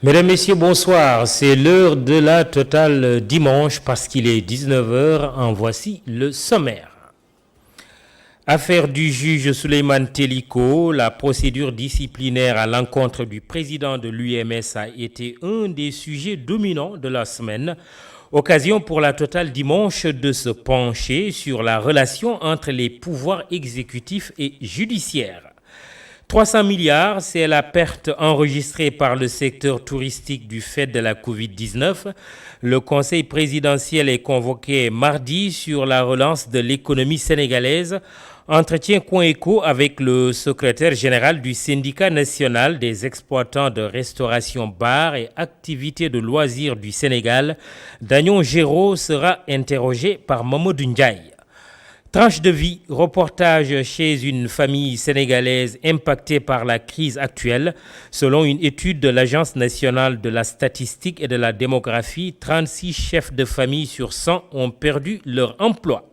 Mesdames, Messieurs, bonsoir. C'est l'heure de la totale dimanche parce qu'il est 19 heures. En voici le sommaire. Affaire du juge Souleymane Teliko, la procédure disciplinaire à l'encontre du président de l'UMS a été un des sujets dominants de la semaine. Occasion pour la totale dimanche de se pencher sur la relation entre les pouvoirs exécutifs et judiciaires. 300 milliards, c'est la perte enregistrée par le secteur touristique du fait de la Covid-19. Le Conseil présidentiel est convoqué mardi sur la relance de l'économie sénégalaise. Entretien Coin Éco avec le secrétaire général du syndicat national des exploitants de restauration, bars et activités de loisirs du Sénégal. Dagnon Géraud sera interrogé par Mamadou Ndiaye. Tranche de vie, reportage chez une famille sénégalaise impactée par la crise actuelle. Selon une étude de l'Agence nationale de la statistique et de la démographie, 36 chefs de famille sur 100 ont perdu leur emploi.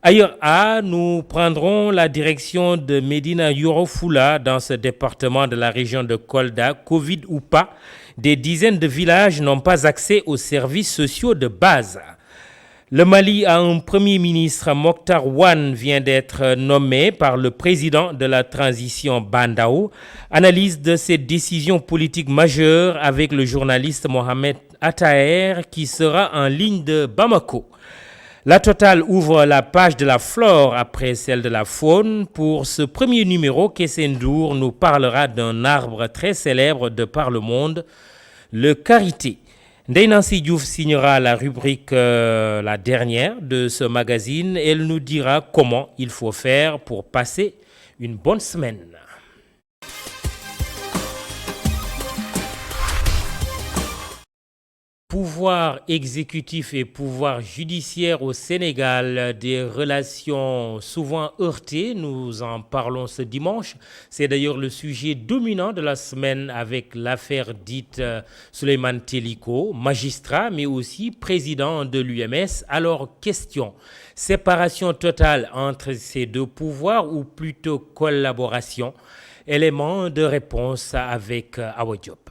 Ailleurs, nous prendrons la direction de Médina Yoro Fula dans ce département de la région de Kolda. Covid ou pas, des dizaines de villages n'ont pas accès aux services sociaux de base. Le Mali a un premier ministre, Mokhtar Ouane, vient d'être nommé par le président de la transition Bandao. Analyse de cette décision politique majeure avec le journaliste Mohamed Attaher qui sera en ligne de Bamako. La totale ouvre la page de la flore après celle de la faune. Pour ce premier numéro, Kessendour nous parlera d'un arbre très célèbre de par le monde, le karité. Ndeye Nancy Diouf signera la rubrique la dernière de ce magazine. Elle nous dira comment il faut faire pour passer une bonne semaine. Pouvoir exécutif et pouvoir judiciaire au Sénégal, des relations souvent heurtées, nous en parlons ce dimanche. C'est d'ailleurs le sujet dominant de la semaine avec l'affaire dite Souleymane Teliko, magistrat mais aussi président de l'UMS. Alors question, séparation totale entre ces deux pouvoirs ou plutôt collaboration? Élément de réponse avec Awa Diop.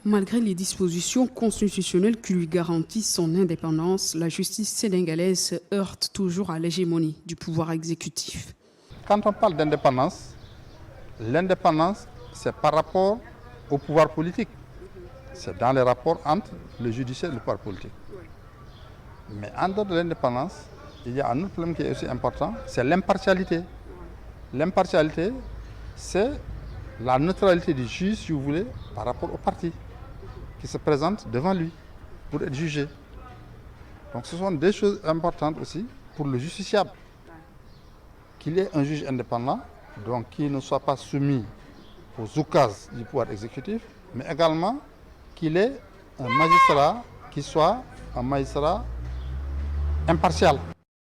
Malgré les dispositions constitutionnelles qui lui garantissent son indépendance, la justice sénégalaise se heurte toujours à l'hégémonie du pouvoir exécutif. Quand on parle d'indépendance, l'indépendance, c'est par rapport au pouvoir politique. C'est dans les rapports entre le judiciaire et le pouvoir politique. Mais en dehors de l'indépendance, il y a un autre problème qui est aussi important, c'est l'impartialité. L'impartialité, c'est la neutralité du juge, si vous voulez, par rapport au parti qui se présente devant lui pour être jugé. Donc ce sont des choses importantes aussi pour le justiciable. Qu'il y ait un juge indépendant, donc qui ne soit pas soumis aux oukases du pouvoir exécutif, mais également qu'il ait un magistrat qui soit un magistrat impartial.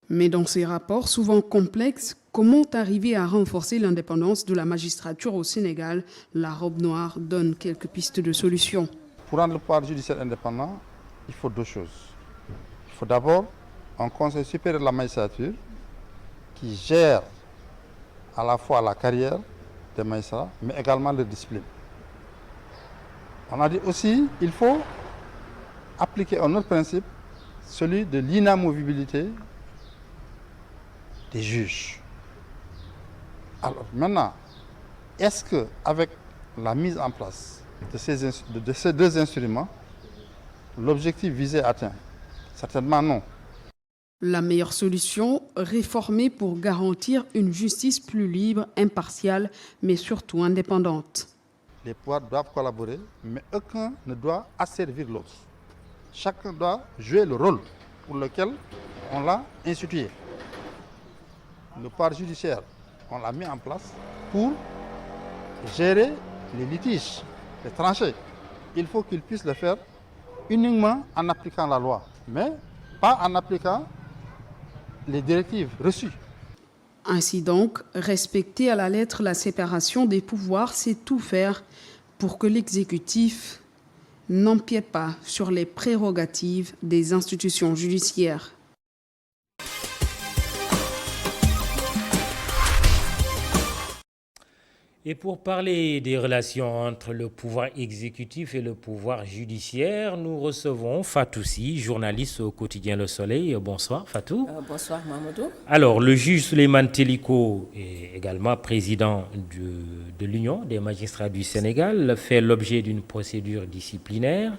Mais dans ces rapports souvent complexes, comment arriver à renforcer l'indépendance de la magistrature au Sénégal? La robe noire donne quelques pistes de solutions. Pour rendre le pouvoir judiciaire indépendant, il faut deux choses. Il faut d'abord un conseil supérieur de la magistrature qui gère à la fois la carrière des magistrats, mais également leur discipline. On a dit aussi qu'il faut appliquer un autre principe, celui de l'inamovibilité des juges. Alors maintenant, est-ce qu'avec la mise en place de ces deux instruments, l'objectif visé est atteint? Certainement non. La meilleure solution, réformer pour garantir une justice plus libre, impartiale, mais surtout indépendante. Les pouvoirs doivent collaborer, mais aucun ne doit asservir l'autre. Chacun doit jouer le rôle pour lequel on l'a institué. Le pouvoir judiciaire, on l'a mis en place pour gérer les litiges, les tranchées. Il faut qu'il puisse le faire uniquement en appliquant la loi, mais pas en appliquant les directives reçues. Ainsi donc, respecter à la lettre la séparation des pouvoirs, c'est tout faire pour que l'exécutif n'empiète pas sur les prérogatives des institutions judiciaires. Et pour parler des relations entre le pouvoir exécutif et le pouvoir judiciaire, nous recevons Fatou Sy, journaliste au quotidien Le Soleil. Bonsoir Fatou. Bonsoir Mamadou. Alors, le juge Souleymane Teliko est également président de l'Union des magistrats du Sénégal, fait l'objet d'une procédure disciplinaire.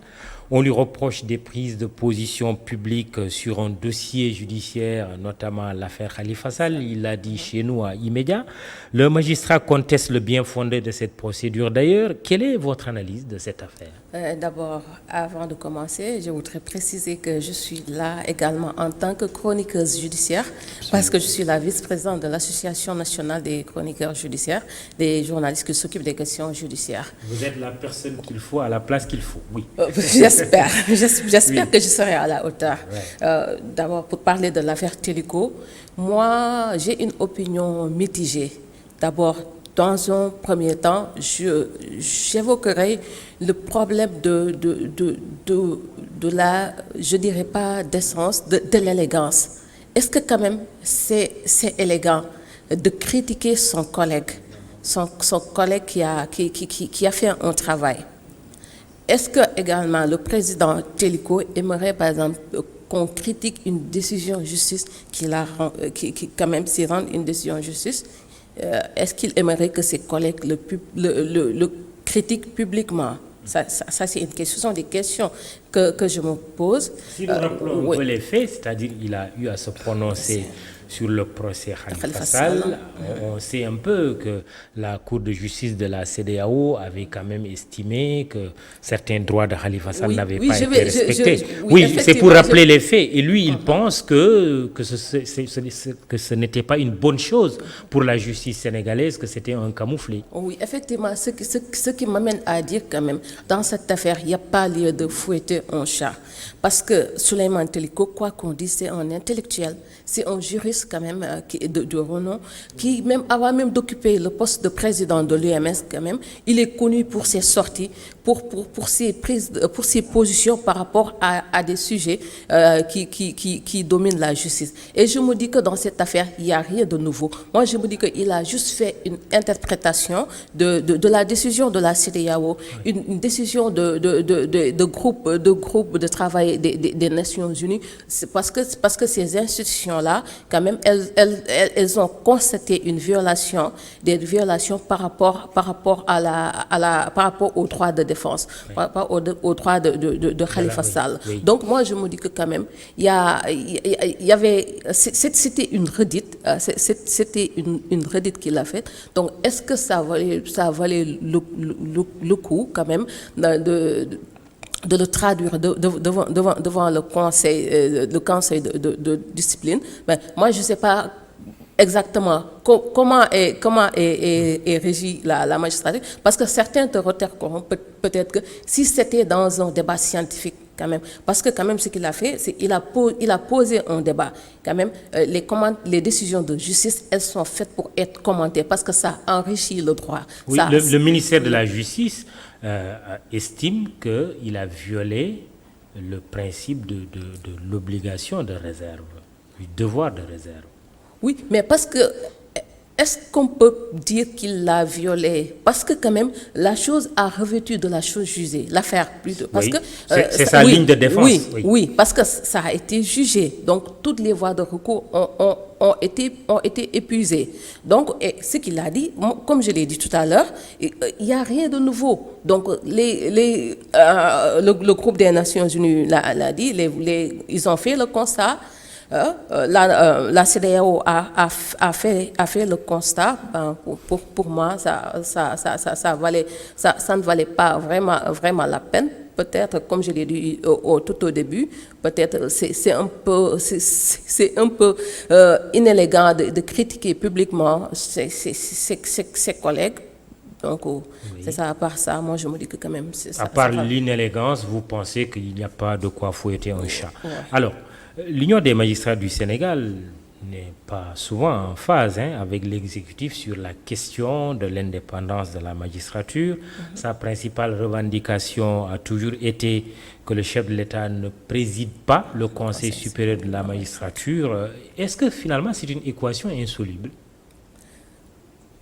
On lui reproche des prises de position publiques sur un dossier judiciaire, notamment l'affaire Khalifa Sall. Il l'a dit chez nous à Immédiat. Le magistrat conteste le bien fondé de cette procédure. D'ailleurs, quelle est votre analyse de cette affaire? D'abord, avant de commencer, je voudrais préciser que je suis là également en tant que chroniqueuse judiciaire, parce que je suis la vice-présidente de l'Association nationale des chroniqueurs judiciaires, des journalistes qui s'occupent des questions judiciaires. Vous êtes la personne qu'il faut, à la place qu'il faut, oui. J'espère Oui. que je serai à la hauteur. Ouais. D'abord, pour parler de l'affaire Teliko, moi, j'ai une opinion mitigée. D'abord, dans un premier temps, j'évoquerai le problème de la, je dirais pas d'essence, de l'élégance. Est-ce que quand même c'est élégant de critiquer son collègue qui a fait un travail? Est-ce que également le président Teliko aimerait par exemple qu'on critique une décision de justice qui quand même s'y rend une décision de justice? Est-ce qu'il aimerait que ses collègues le critiquent publiquement? Ça c'est une question, ce sont des questions que je me pose. Si nous rappelons un peu les faits, c'est-à-dire qu'il a eu à se prononcer sur le procès Khalifa Sall, on sait un peu que la Cour de justice de la CEDEAO avait quand même estimé que certains droits de Khalifa Sall n'avaient pas été respectés. Oui, c'est pour rappeler les faits. Et lui, il pense que ce n'était pas une bonne chose pour la justice sénégalaise, que c'était un camouflet. Oui, effectivement, ce qui m'amène à dire quand même, dans cette affaire, il n'y a pas lieu de fouetter un chat. Parce que Souleymane Teliko, quoi qu'on dise, c'est un intellectuel, c'est un juriste quand même de renom, qui même avant même d'occuper le poste de président de l'UMS quand même, il est connu pour ses sorties, pour ses prises, pour ses positions par rapport à des sujets qui dominent la justice. Et je me dis que dans cette affaire, il n'y a rien de nouveau. Moi, je me dis qu'il a juste fait une interprétation de la décision de la CEDEAO, une décision de groupe de travail des Nations Unies. C'est parce que ces institutions-là, quand même, elles ont constaté des violations par rapport aux droits de défense, par rapport aux droits de Khalifa Sall. Oui. Donc moi je me dis que quand même il y avait, c'était une redite, c'était une redite qu'il a faite. Donc est-ce que ça valait le coup quand même de le traduire devant le conseil de discipline? Ben, moi, je ne sais pas exactement comment est régie la magistrature, parce que certains te reterront peut-être que si c'était dans un débat scientifique quand même, parce que quand même ce qu'il a fait, c'est qu'il a posé un débat quand même. Les décisions de justice, elles sont faites pour être commentées, parce que ça enrichit le droit. Oui, le ministère de la Justice estime qu'il a violé le principe de l'obligation de réserve, du devoir de réserve. Oui, mais parce que, est-ce qu'on peut dire qu'il l'a violé? Parce que quand même, la chose a revêtu de la chose jugée, l'affaire plutôt. Parce Oui, que c'est sa ligne de défense. Oui, parce que ça a été jugé. Donc, toutes les voies de recours ont été épuisées. Donc, ce qu'il a dit, comme je l'ai dit tout à l'heure, il n'y a rien de nouveau. Donc, le groupe des Nations Unies l'a dit, ils ont fait le constat. La CEDEAO a fait le constat. Ben, pour moi, ça ne valait pas vraiment la peine. Peut-être, comme je l'ai dit tout au début, peut-être c'est un peu inélégant de critiquer publiquement ses collègues. Donc, c'est ça. À part ça, moi, je me dis que quand même... À part l'inélégance, vous pensez qu'il n'y a pas de quoi fouetter un chat. Ouais. Alors, l'Union des magistrats du Sénégal n'est pas souvent en phase avec l'exécutif sur la question de l'indépendance de la magistrature. Sa principale revendication a toujours été que le chef de l'État ne préside pas le Conseil supérieur de la magistrature. Est-ce que finalement c'est une équation insoluble?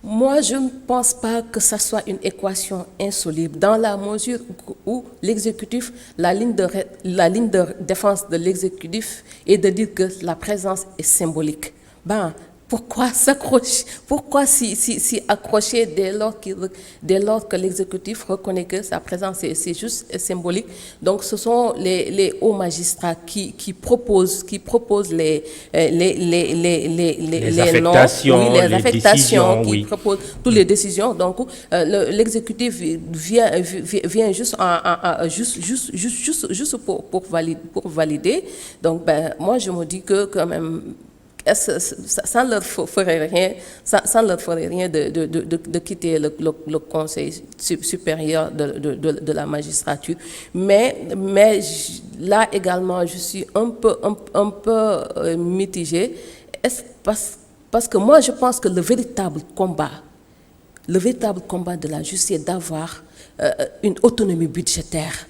Moi, je ne pense pas que ça soit une équation insoluble, dans la mesure où l'exécutif, la ligne de défense de l'exécutif est de dire que la présence est symbolique. Ben, pourquoi s'accrocher, pourquoi s'y accrocher dès lors que l'exécutif reconnaît que sa présence c'est juste symbolique? Donc ce sont les hauts magistrats qui proposent les affectations, les les affectations, décisions, qui oui. proposent toutes les décisions. Donc l'exécutif vient juste pour valider. Donc moi je me dis que quand même, ça ne leur ferait rien de quitter le Conseil supérieur de la magistrature. Mais là également, je suis un peu mitigée. Parce que moi, je pense que le véritable combat de la justice est d'avoir une autonomie budgétaire.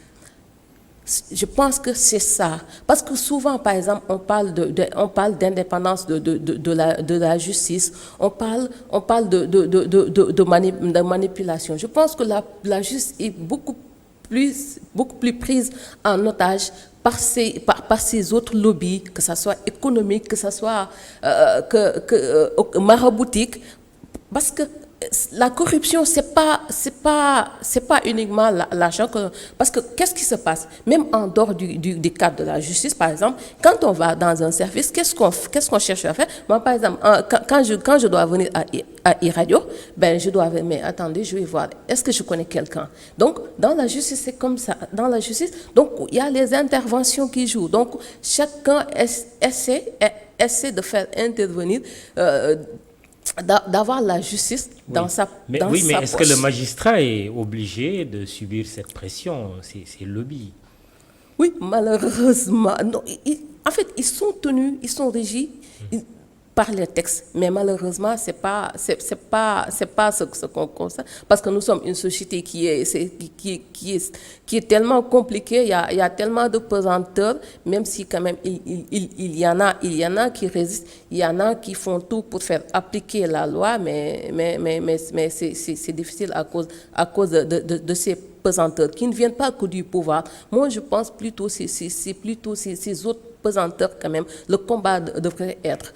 Je pense que c'est ça. Parce que souvent, par exemple, on parle d'indépendance de la justice, on parle de manipulation. Je pense que la justice est beaucoup plus prise en otage par ces autres lobbies, que ce soit économique, que ce soit maraboutique, parce que la corruption, c'est pas uniquement l'argent. Parce que qu'est-ce qui se passe? Même en dehors du cadre de la justice, par exemple, quand on va dans un service, qu'est-ce qu'on cherche à faire? Moi, par exemple, quand je dois venir à e-radio, je dois venir, mais attendez, je vais voir, est-ce que je connais quelqu'un? Donc, dans la justice, c'est comme ça. Dans la justice, donc, il y a les interventions qui jouent. Donc, chacun essaie de faire intervenir d'avoir la justice dans sa poche. Mais est-ce que le magistrat est obligé de subir cette pression, ces lobbies? Oui, malheureusement. Non, en fait, ils sont régis par les textes, mais malheureusement, c'est pas ce qu'on constate, parce que nous sommes une société qui est tellement compliquée, il y a tellement de pesanteurs, même si quand même il y en a qui résistent, il y en a qui font tout pour faire appliquer la loi, mais c'est difficile à cause de ces pesanteurs qui ne viennent pas que du pouvoir. Moi, je pense plutôt c'est plutôt ces autres pesanteurs quand même. Le combat devrait être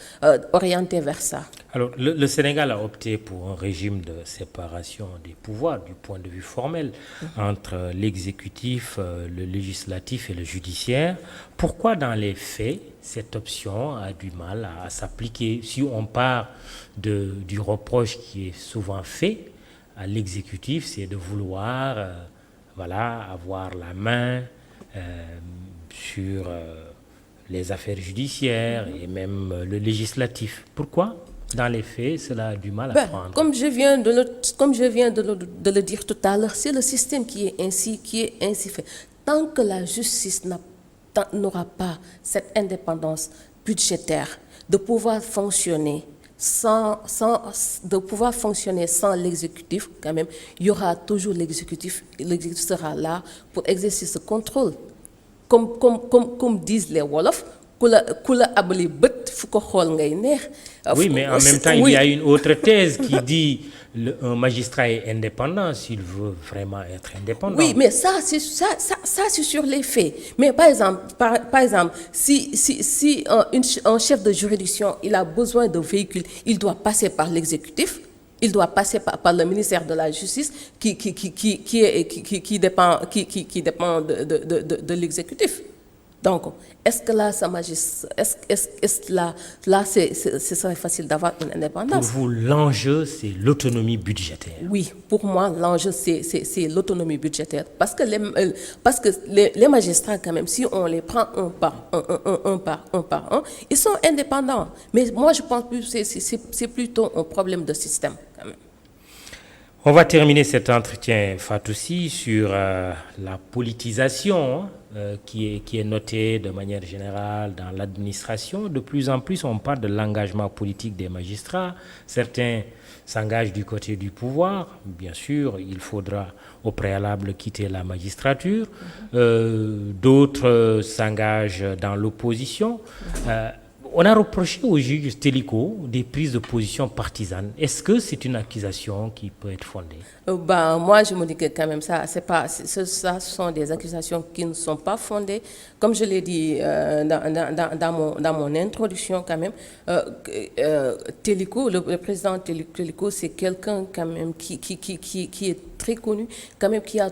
orienté vers ça. Alors, le Sénégal a opté pour un régime de séparation des pouvoirs du point de vue formel entre l'exécutif, le législatif et le judiciaire. Pourquoi dans les faits, cette option a du mal à s'appliquer? Si on part du reproche qui est souvent fait à l'exécutif, c'est de vouloir avoir la main sur les affaires judiciaires et même le législatif. Pourquoi, dans les faits, cela a du mal à prendre? Comme je viens de le dire tout à l'heure, c'est le système qui est ainsi fait. Tant que la justice n'aura pas cette indépendance budgétaire de pouvoir fonctionner sans l'exécutif, quand même, il y aura toujours l'exécutif. L'exécutif sera là pour exercer ce contrôle. Comme disent les Wolofs, oui, mais en même temps, il y a une autre thèse qui dit un magistrat est indépendant s'il veut vraiment être indépendant. Oui, mais ça c'est sur les faits. Mais par exemple, si un chef de juridiction il a besoin de véhicules, il doit passer par l'exécutif. Il doit passer par le ministère de la Justice qui dépend de l'exécutif. Donc, est-ce que là, ce serait facile d'avoir une indépendance? Pour vous, l'enjeu, c'est l'autonomie budgétaire. Oui, pour moi, l'enjeu, c'est l'autonomie budgétaire. Parce que les magistrats, quand même, si on les prend un par un, ils sont indépendants. Mais moi, je pense que c'est plutôt un problème de système, quand même. On va terminer cet entretien, Fatoussi, sur la politisation qui est notée de manière générale dans l'administration. De plus en plus, on parle de l'engagement politique des magistrats. Certains s'engagent du côté du pouvoir. Bien sûr, il faudra au préalable quitter la magistrature. D'autres s'engagent dans l'opposition. On a reproché au juge Téliko des prises de position partisanes. Est-ce que c'est une accusation qui peut être fondée? Moi, je me dis que quand même, ça sont des accusations qui ne sont pas fondées. Comme je l'ai dit dans mon introduction, quand même, Téliko, le président Téliko, c'est quelqu'un quand même qui est très connu, quand même, qui a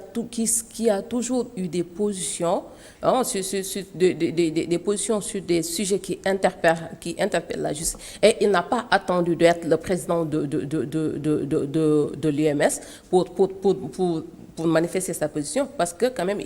toujours eu des positions, des positions sur des sujets qui interpellent la justice. Et il n'a pas attendu d'être le président de l'UMS pour manifester sa position, parce que quand même,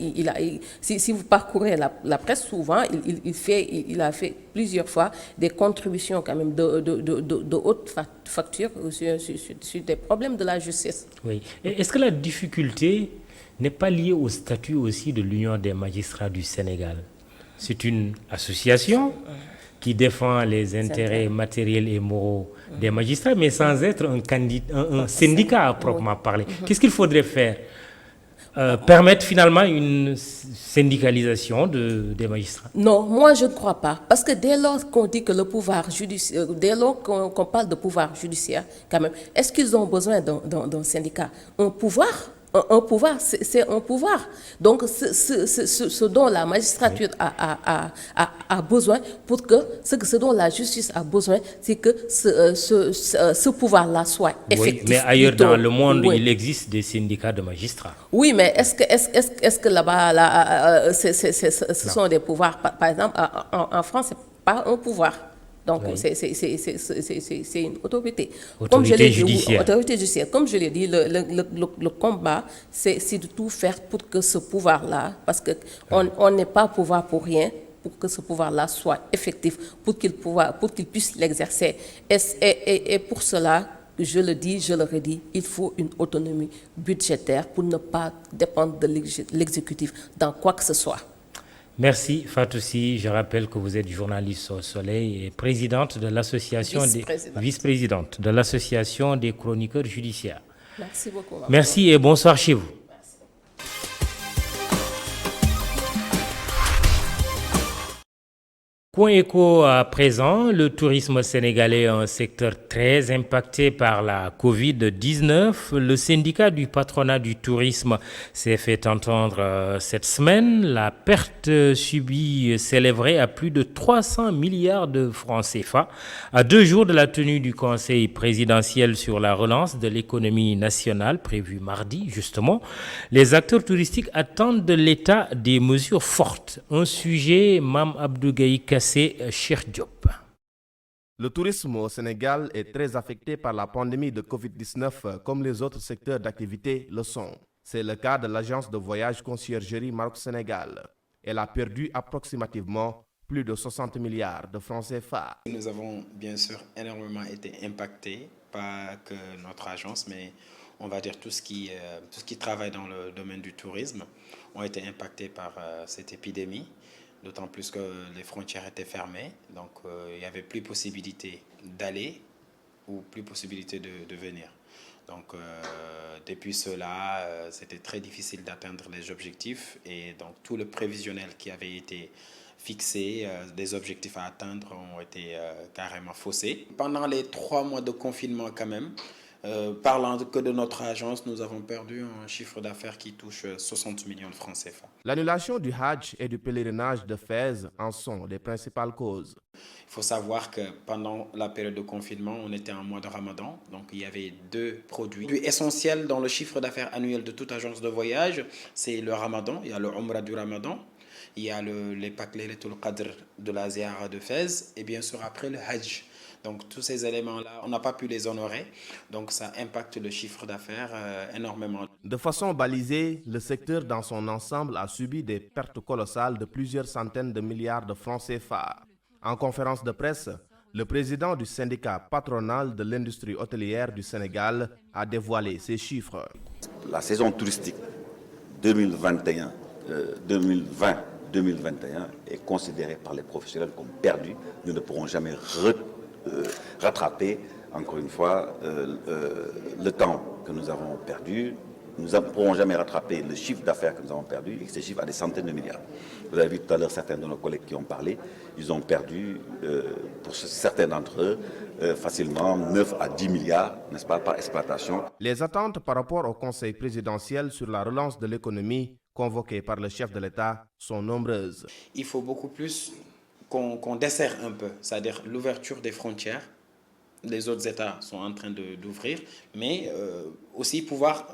si vous parcourez la presse, souvent, il a fait plusieurs fois des contributions quand même de haute facture sur des problèmes de la justice. Oui. Est-ce que la difficulté n'est pas liée au statut aussi de l'Union des magistrats du Sénégal? C'est une association qui défend les intérêts matériels et moraux des magistrats, mais sans être un syndicat à proprement parler. Qu'est-ce qu'il faudrait faire? Permettre finalement une syndicalisation des magistrats? Non, moi je ne crois pas. Parce que dès lors qu'on dit que le pouvoir judiciaire, dès lors qu'on parle de pouvoir judiciaire, quand même, est-ce qu'ils ont besoin d'un syndicat? Un pouvoir, c'est un pouvoir. Donc, ce dont la magistrature a besoin, ce dont la justice a besoin, c'est que ce pouvoir-là soit effectif. Oui, mais ailleurs dans le monde, il existe des syndicats de magistrats. Oui, mais est-ce que là-bas, ce sont des pouvoirs? Par exemple, en France, ce n'est pas un pouvoir. Donc, c'est une autorité. Autorité judiciaire. Autorité judiciaire. Comme je l'ai dit, le combat, c'est de tout faire pour que ce pouvoir-là, parce qu'on n'est pas pouvoir pour rien, pour que ce pouvoir-là soit effectif, pour qu'il puisse l'exercer. Et pour cela, je le dis, je le redis, il faut une autonomie budgétaire pour ne pas dépendre de l'exécutif dans quoi que ce soit. Merci Fatou Sy. Je rappelle que vous êtes journaliste au Soleil et présidente de l'association vice-présidente de l'association des chroniqueurs judiciaires. Merci beaucoup. Merci et bonsoir chez vous. Point écho à présent, le tourisme sénégalais est un secteur très impacté par la Covid-19. Le syndicat du patronat du tourisme s'est fait entendre cette semaine. La perte subie s'élèverait à plus de 300 milliards de francs CFA. À 2 jours de la tenue du Conseil présidentiel sur la relance de l'économie nationale, prévu mardi justement, les acteurs touristiques attendent de l'État des mesures fortes. Un sujet, Mame Abdou Gaye Kassé, Cheikh Diop. Le tourisme au Sénégal est très affecté par la pandémie de Covid-19 comme les autres secteurs d'activité le sont. C'est le cas de l'agence de voyage conciergerie Maroc-Sénégal. Elle a perdu approximativement plus de 60 milliards de francs CFA. Nous avons bien sûr énormément été impactés, pas que notre agence, mais on va dire tout ce qui travaille dans le domaine du tourisme ont été impactés par cette épidémie. D'autant plus que les frontières étaient fermées, donc il n'y avait plus possibilité d'aller ou plus possibilité de venir. Donc depuis cela, c'était très difficile d'atteindre les objectifs et donc tout le prévisionnel qui avait été fixé, des objectifs à atteindre ont été carrément faussés. Pendant les 3 mois de confinement quand même, parlant que de notre agence, nous avons perdu un chiffre d'affaires qui touche 60 millions de francs CFA. L'annulation du Hajj et du pèlerinage de Fès en sont les principales causes. Il faut savoir que pendant la période de confinement, on était en mois de Ramadan. Donc, il y avait 2 produits essentiels dans le chiffre d'affaires annuel de toute agence de voyage. C'est le Ramadan, il y a le Umrah du Ramadan, il y a les packs Laylatul Qadr de la Ziyara de Fès et bien sûr après le Hajj. Donc tous ces éléments-là, on n'a pas pu les honorer, donc ça impacte le chiffre d'affaires énormément. De façon balisée, le secteur dans son ensemble a subi des pertes colossales de plusieurs centaines de milliards de francs CFA. En conférence de presse, le président du syndicat patronal de l'industrie hôtelière du Sénégal a dévoilé ces chiffres. La saison touristique 2020-2021 est considérée par les professionnels comme perdue. Nous ne pourrons jamais rattraper, encore une fois, le temps que nous avons perdu nous ne pourrons jamais rattraper le chiffre d'affaires que nous avons perdu, et que ces chiffres à des centaines de milliards. Vous avez vu tout à l'heure certains de nos collègues qui ont parlé, ils ont perdu, pour certains d'entre eux, facilement 9 à 10 milliards, n'est-ce pas, par exploitation. Les attentes par rapport au Conseil présidentiel sur la relance de l'économie convoqué par le chef de l'État sont nombreuses. Il faut beaucoup plus qu'on desserre un peu, c'est-à-dire l'ouverture des frontières. Les autres États sont en train d'ouvrir, mais aussi pouvoir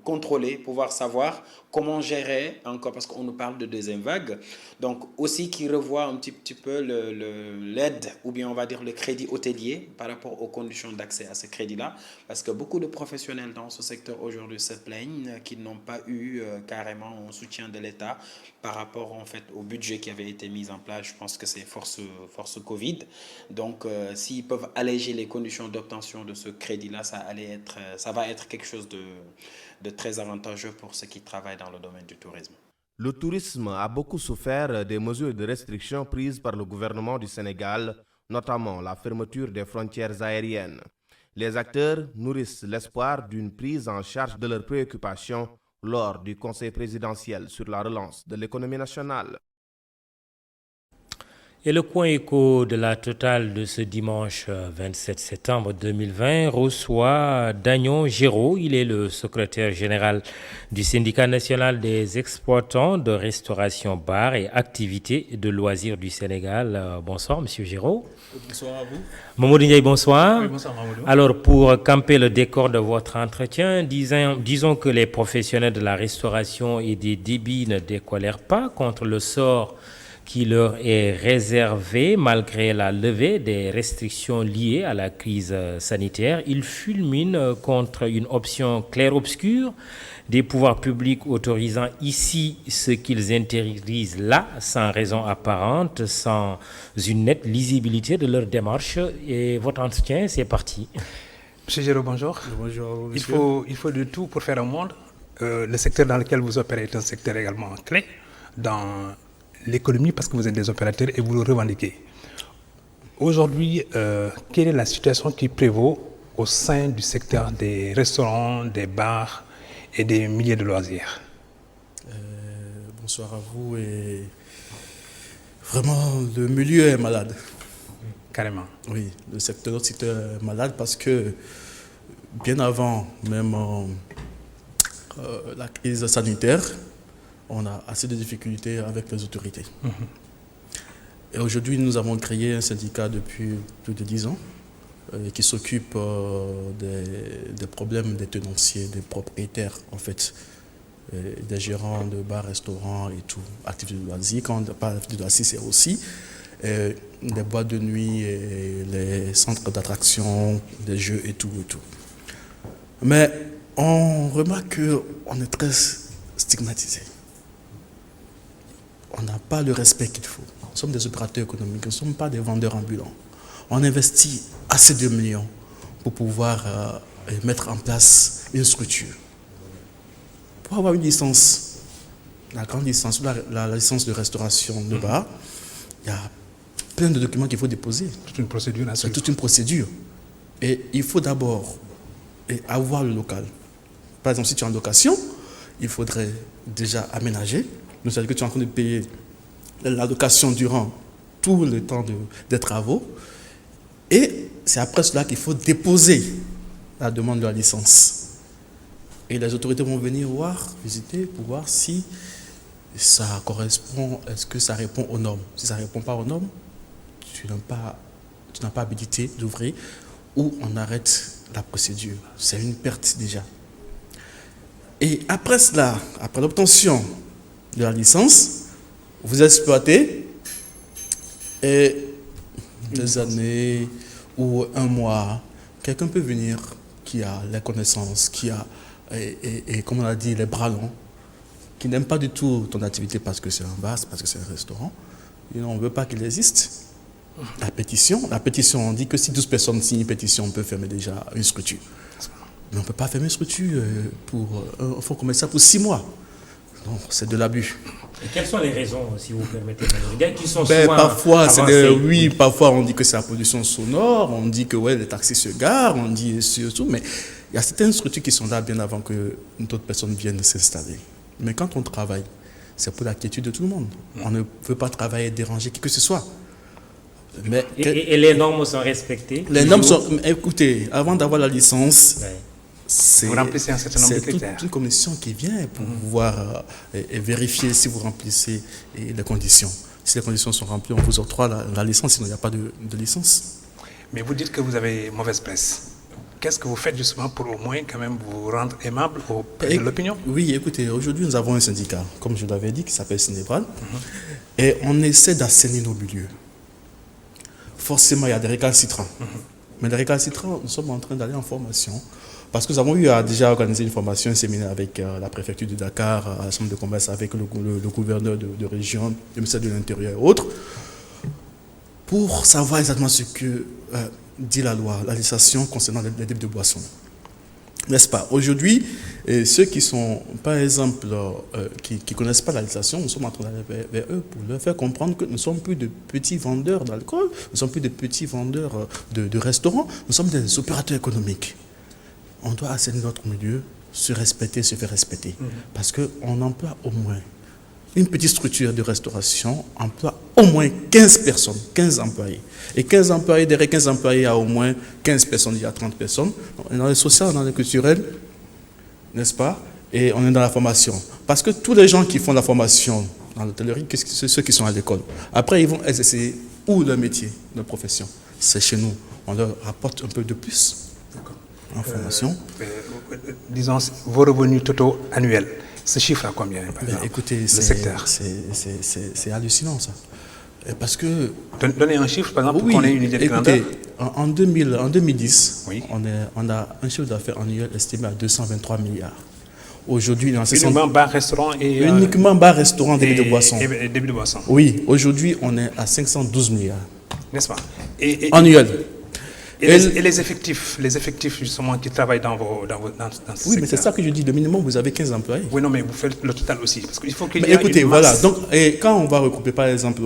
contrôler, pouvoir savoir comment gérer encore, parce qu'on nous parle de deuxième vague, donc aussi qui revoit un petit peu l'aide, ou bien on va dire le crédit hôtelier par rapport aux conditions d'accès à ce crédit-là, parce que beaucoup de professionnels dans ce secteur aujourd'hui se plaignent qu'ils n'ont pas eu carrément un soutien de l'État par rapport en fait au budget qui avait été mis en place. Je pense que c'est force Covid. Donc s'ils peuvent alléger les conditions d'obtention de ce crédit-là, ça va être quelque chose de très avantageux pour ceux qui travaillent dans le domaine du tourisme. Le tourisme a beaucoup souffert des mesures de restriction prises par le gouvernement du Sénégal, notamment la fermeture des frontières aériennes. Les acteurs nourrissent l'espoir d'une prise en charge de leurs préoccupations lors du Conseil présidentiel sur la relance de l'économie nationale. Et le point écho de la Total de ce dimanche 27 septembre 2020 reçoit Dagnon Géraud. Il est le secrétaire général du syndicat national des exploitants de restauration, bar et activités de loisirs du Sénégal. Bonsoir, monsieur Géraud. Bonsoir à vous. Mamadou Ndiaye, bonsoir. Oui, bonsoir Mamadou. Alors, pour camper le décor de votre entretien, disons que les professionnels de la restauration et des débits ne décolèrent pas contre le sort qui leur est réservé malgré la levée des restrictions liées à la crise sanitaire. Ils fulminent contre une option clair-obscur des pouvoirs publics autorisant ici ce qu'ils interdisent là, sans raison apparente, sans une nette lisibilité de leur démarche. Et votre entretien, c'est parti. Monsieur Géraud, bonjour. Bonjour, monsieur. Il faut de tout pour faire un monde. Le secteur dans lequel vous opérez est un secteur également clé dans l'économie parce que vous êtes des opérateurs et vous le revendiquez. Aujourd'hui, quelle est la situation qui prévaut au sein du secteur des restaurants, des bars et des milieux de loisirs? Bonsoir à vous. Et vraiment, le milieu est malade. Carrément. Oui, le secteur est malade parce que bien avant même la crise sanitaire, on a assez de difficultés avec les autorités. Et aujourd'hui, nous avons créé un syndicat depuis plus de 10 ans qui s'occupe des problèmes des tenanciers, des propriétaires, en fait, des gérants de bars, restaurants et tout, activités de loisirs. Quand on parle d'activités de loisirs, c'est aussi des boîtes de nuit, et les centres d'attraction, des jeux et tout, et tout. Mais on remarque qu'on est très stigmatisé. On n'a pas le respect qu'il faut. Nous sommes des opérateurs économiques, nous ne sommes pas des vendeurs ambulants. On investit assez de millions pour pouvoir mettre en place une structure. Pour avoir une licence, la grande licence, la licence de restauration de bar, il y a plein de documents qu'il faut déposer. Toute une procédure. C'est toute une procédure. Et il faut d'abord avoir le local. Par exemple, si tu es en location, il faudrait déjà aménager. C'est-à-dire que tu es en train de payer la location durant tout le temps des travaux. Et c'est après cela qu'il faut déposer la demande de la licence. Et les autorités vont venir visiter pour voir si ça correspond, est-ce que ça répond aux normes. Si ça ne répond pas aux normes, tu n'as pas habilité d'ouvrir ou on arrête la procédure. C'est une perte déjà. Et après cela, après l'obtention de la licence, vous exploitez et des années ou un mois, quelqu'un peut venir qui a les connaissances, qui a, et comme on a dit, les bras longs, qui n'aime pas du tout ton activité parce que c'est un bar, parce que c'est un restaurant. Et on ne veut pas qu'il existe. La pétition, on dit que si 12 personnes signent une pétition, on peut fermer déjà une structure. Mais on ne peut pas fermer une structure pour un fonds commercial pour 6 mois. Donc, c'est de l'abus. Et quelles sont les raisons, si vous permettez, qui sont parfois, parfois, on dit que c'est la pollution sonore, on dit que ouais, les taxis se garent, on dit surtout, mais Il y a certaines structures qui sont là bien avant que d'autres personnes viennent s'installer. Mais quand on travaille, c'est pour la quiétude de tout le monde. On ne veut pas travailler et déranger qui que ce soit. Mais et les normes sont respectées? Les normes sont... Écoutez, avant d'avoir la licence, vous remplissez un certain nombre de critères. C'est une commission qui vient pour pouvoir vérifier si vous remplissez les conditions. Si les conditions sont remplies, on vous octroie la licence, sinon il n'y a pas de licence. Mais vous dites que vous avez mauvaise presse. Qu'est-ce que vous faites justement pour au moins quand même vous rendre aimable auprès de l'opinion? Oui, écoutez, aujourd'hui nous avons un syndicat, comme je l'avais dit, qui s'appelle Synébral, et on essaie d'assainir nos milieux. Forcément, il y a des récalcitrants. Mais les récalcitrants, nous sommes en train d'aller en formation, parce que nous avons eu à déjà organiser une formation, un séminaire avec la préfecture de Dakar, la chambre de commerce, avec le gouverneur de région, le ministère de l'Intérieur et autres, pour savoir exactement ce que dit la loi, la législation concernant les débits de boissons. N'est-ce pas? Aujourd'hui, ceux qui sont, par exemple, qui ne connaissent pas la législation, nous sommes en train d'aller vers eux pour leur faire comprendre que nous ne sommes plus de petits vendeurs d'alcool, nous ne sommes plus de petits vendeurs de restaurants, nous sommes des opérateurs économiques. On doit assainir notre milieu, se respecter, se faire respecter. Parce qu'on emploie au moins, une petite structure de restauration emploie au moins 15 personnes, 15 employés. Et 15 employés, derrière 15 employés, il y a au moins 15 personnes, il y a 30 personnes. On est dans le social, dans le culturel, n'est-ce pas? Et on est dans la formation. Parce que tous les gens qui font la formation dans l'hôtellerie, c'est ceux qui sont à l'école. Après, ils vont exercer où leur métier, leur profession? C'est chez nous. On leur apporte un peu de plus en formation. Disons, vos revenus totaux annuels, ce chiffre à combien? Écoutez, c'est hallucinant ça. Parce que... Donnez un chiffre, par exemple, pour qu'on ait une idée de grandeur. Écoutez, en 2010, on a un chiffre d'affaires annuel estimé à 223 milliards. Aujourd'hui, dans uniquement bar-restaurant et... Uniquement bar-restaurant, débit de boissons. Et débit de boissons. Oui, aujourd'hui, on est à 512 milliards. N'est-ce pas? Annuel. Et les effectifs justement qui travaillent dans ce oui, mais c'est ça que je dis. Le minimum, vous avez 15 employés. Oui, non, mais vous faites le total aussi. Parce qu'il faut qu'il y ait écoutez, voilà. Donc, et quand on va regrouper, par exemple,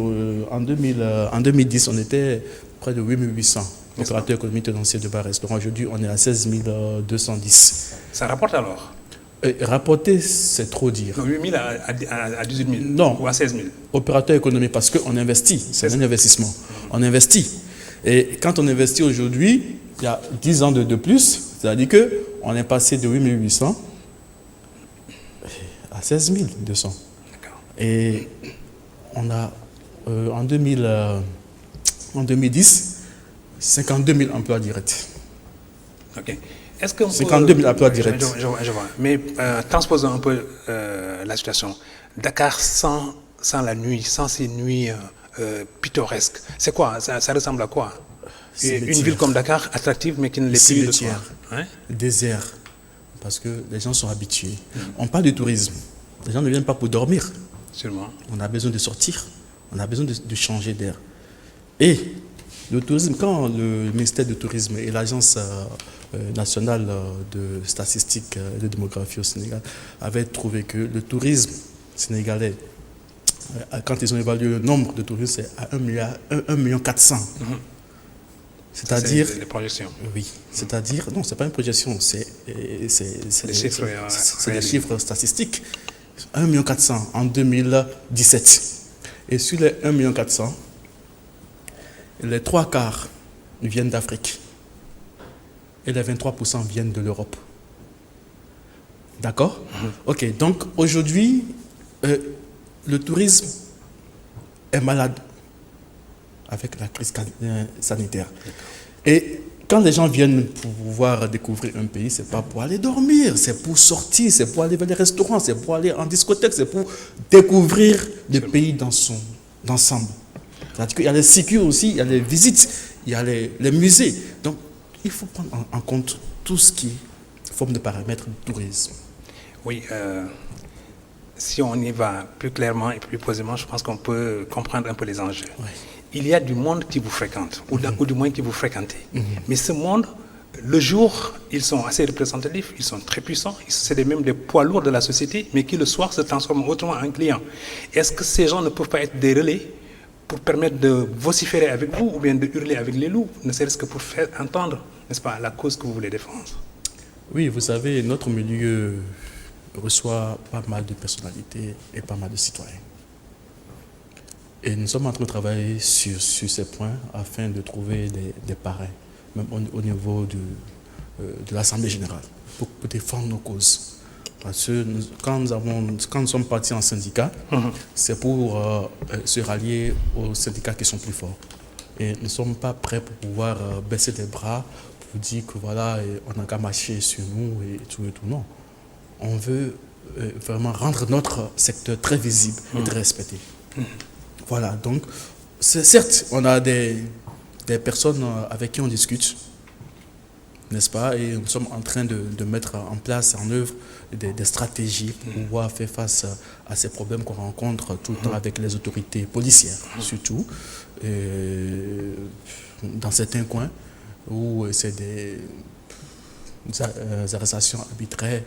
en 2010, on était près de 8800 opérateurs économiques tenanciers de bar-restaurant. Aujourd'hui, on est à 16 210. Ça rapporte alors? Rapporter, c'est trop dire. Non, 8 000 à 18 000. Non. Ou à 16 000. Opérateur économique, parce qu'on investit. C'est un investissement. On investit. Et quand on investit aujourd'hui, il y a 10 ans de plus, c'est-à-dire qu'on est passé de 8 800 à 16 200. Et on a, en 2010, 52 000 emplois directs. OK. Est-ce qu'on 52 000 emplois directs. Je vois. Mais transposons un peu la situation. Dakar sans la nuit, sans ces nuits... pittoresque. C'est quoi? Ça ressemble à quoi? Une ville comme Dakar, attractive, mais qui ne l'est plus le soir. Désert. Parce que les gens sont habitués. On parle de tourisme. Les gens ne viennent pas pour dormir. Sûrement. On a besoin de sortir. On a besoin de changer d'air. Et le tourisme, quand le ministère du Tourisme et l'Agence nationale de statistique et de démographie au Sénégal avaient trouvé que le tourisme sénégalais, quand ils ont évalué le nombre de touristes, c'est à 1,4 million. C'est-à-dire... C'est des projections. Oui. C'est-à-dire... Non, ce n'est pas une projection, c'est des chiffres statistiques. 1,4 million en 2017. Et sur les 1,4 million, les 3 quarts viennent d'Afrique. Et les 23% viennent de l'Europe. D'accord? Ok, donc aujourd'hui... le tourisme est malade avec la crise sanitaire. Et quand les gens viennent pour pouvoir découvrir un pays, ce n'est pas pour aller dormir, c'est pour sortir, c'est pour aller vers les restaurants, c'est pour aller en discothèque, c'est pour découvrir le pays dans son ensemble. C'est-à-dire qu'il y a les circuits aussi, il y a les visites, il y a les musées. Donc, il faut prendre en compte tout ce qui forme de paramètres du tourisme. Oui, si on y va plus clairement et plus posément, je pense qu'on peut comprendre un peu les enjeux. Oui. Il y a du monde qui vous fréquente, ou du moins qui vous fréquentez. Mais ce monde, le jour, ils sont assez représentatifs, ils sont très puissants, c'est même des poids lourds de la société, mais qui le soir se transforment autrement en clients. Est-ce que ces gens ne peuvent pas être des relais pour permettre de vociférer avec vous, ou bien de hurler avec les loups, ne serait-ce que pour faire entendre, n'est-ce pas, la cause que vous voulez défendre? Oui, vous savez, notre milieu reçoit pas mal de personnalités et pas mal de citoyens. Et nous sommes en train de travailler sur ces points afin de trouver des parrains, même au niveau de l'Assemblée générale, pour défendre nos causes. Parce que quand nous sommes partis en syndicat, c'est pour se rallier aux syndicats qui sont plus forts. Et nous ne sommes pas prêts pour pouvoir baisser les bras, pour dire que voilà, on n'a qu'à marcher sur nous et tout, non. On veut vraiment rendre notre secteur très visible et très respecté. Voilà, donc, certes, on a des personnes avec qui on discute, n'est-ce pas? Et nous sommes en train de mettre en place, en œuvre, des stratégies pour pouvoir faire face à ces problèmes qu'on rencontre tout le temps avec les autorités policières, surtout, dans certains coins où c'est des arrestations arbitraires,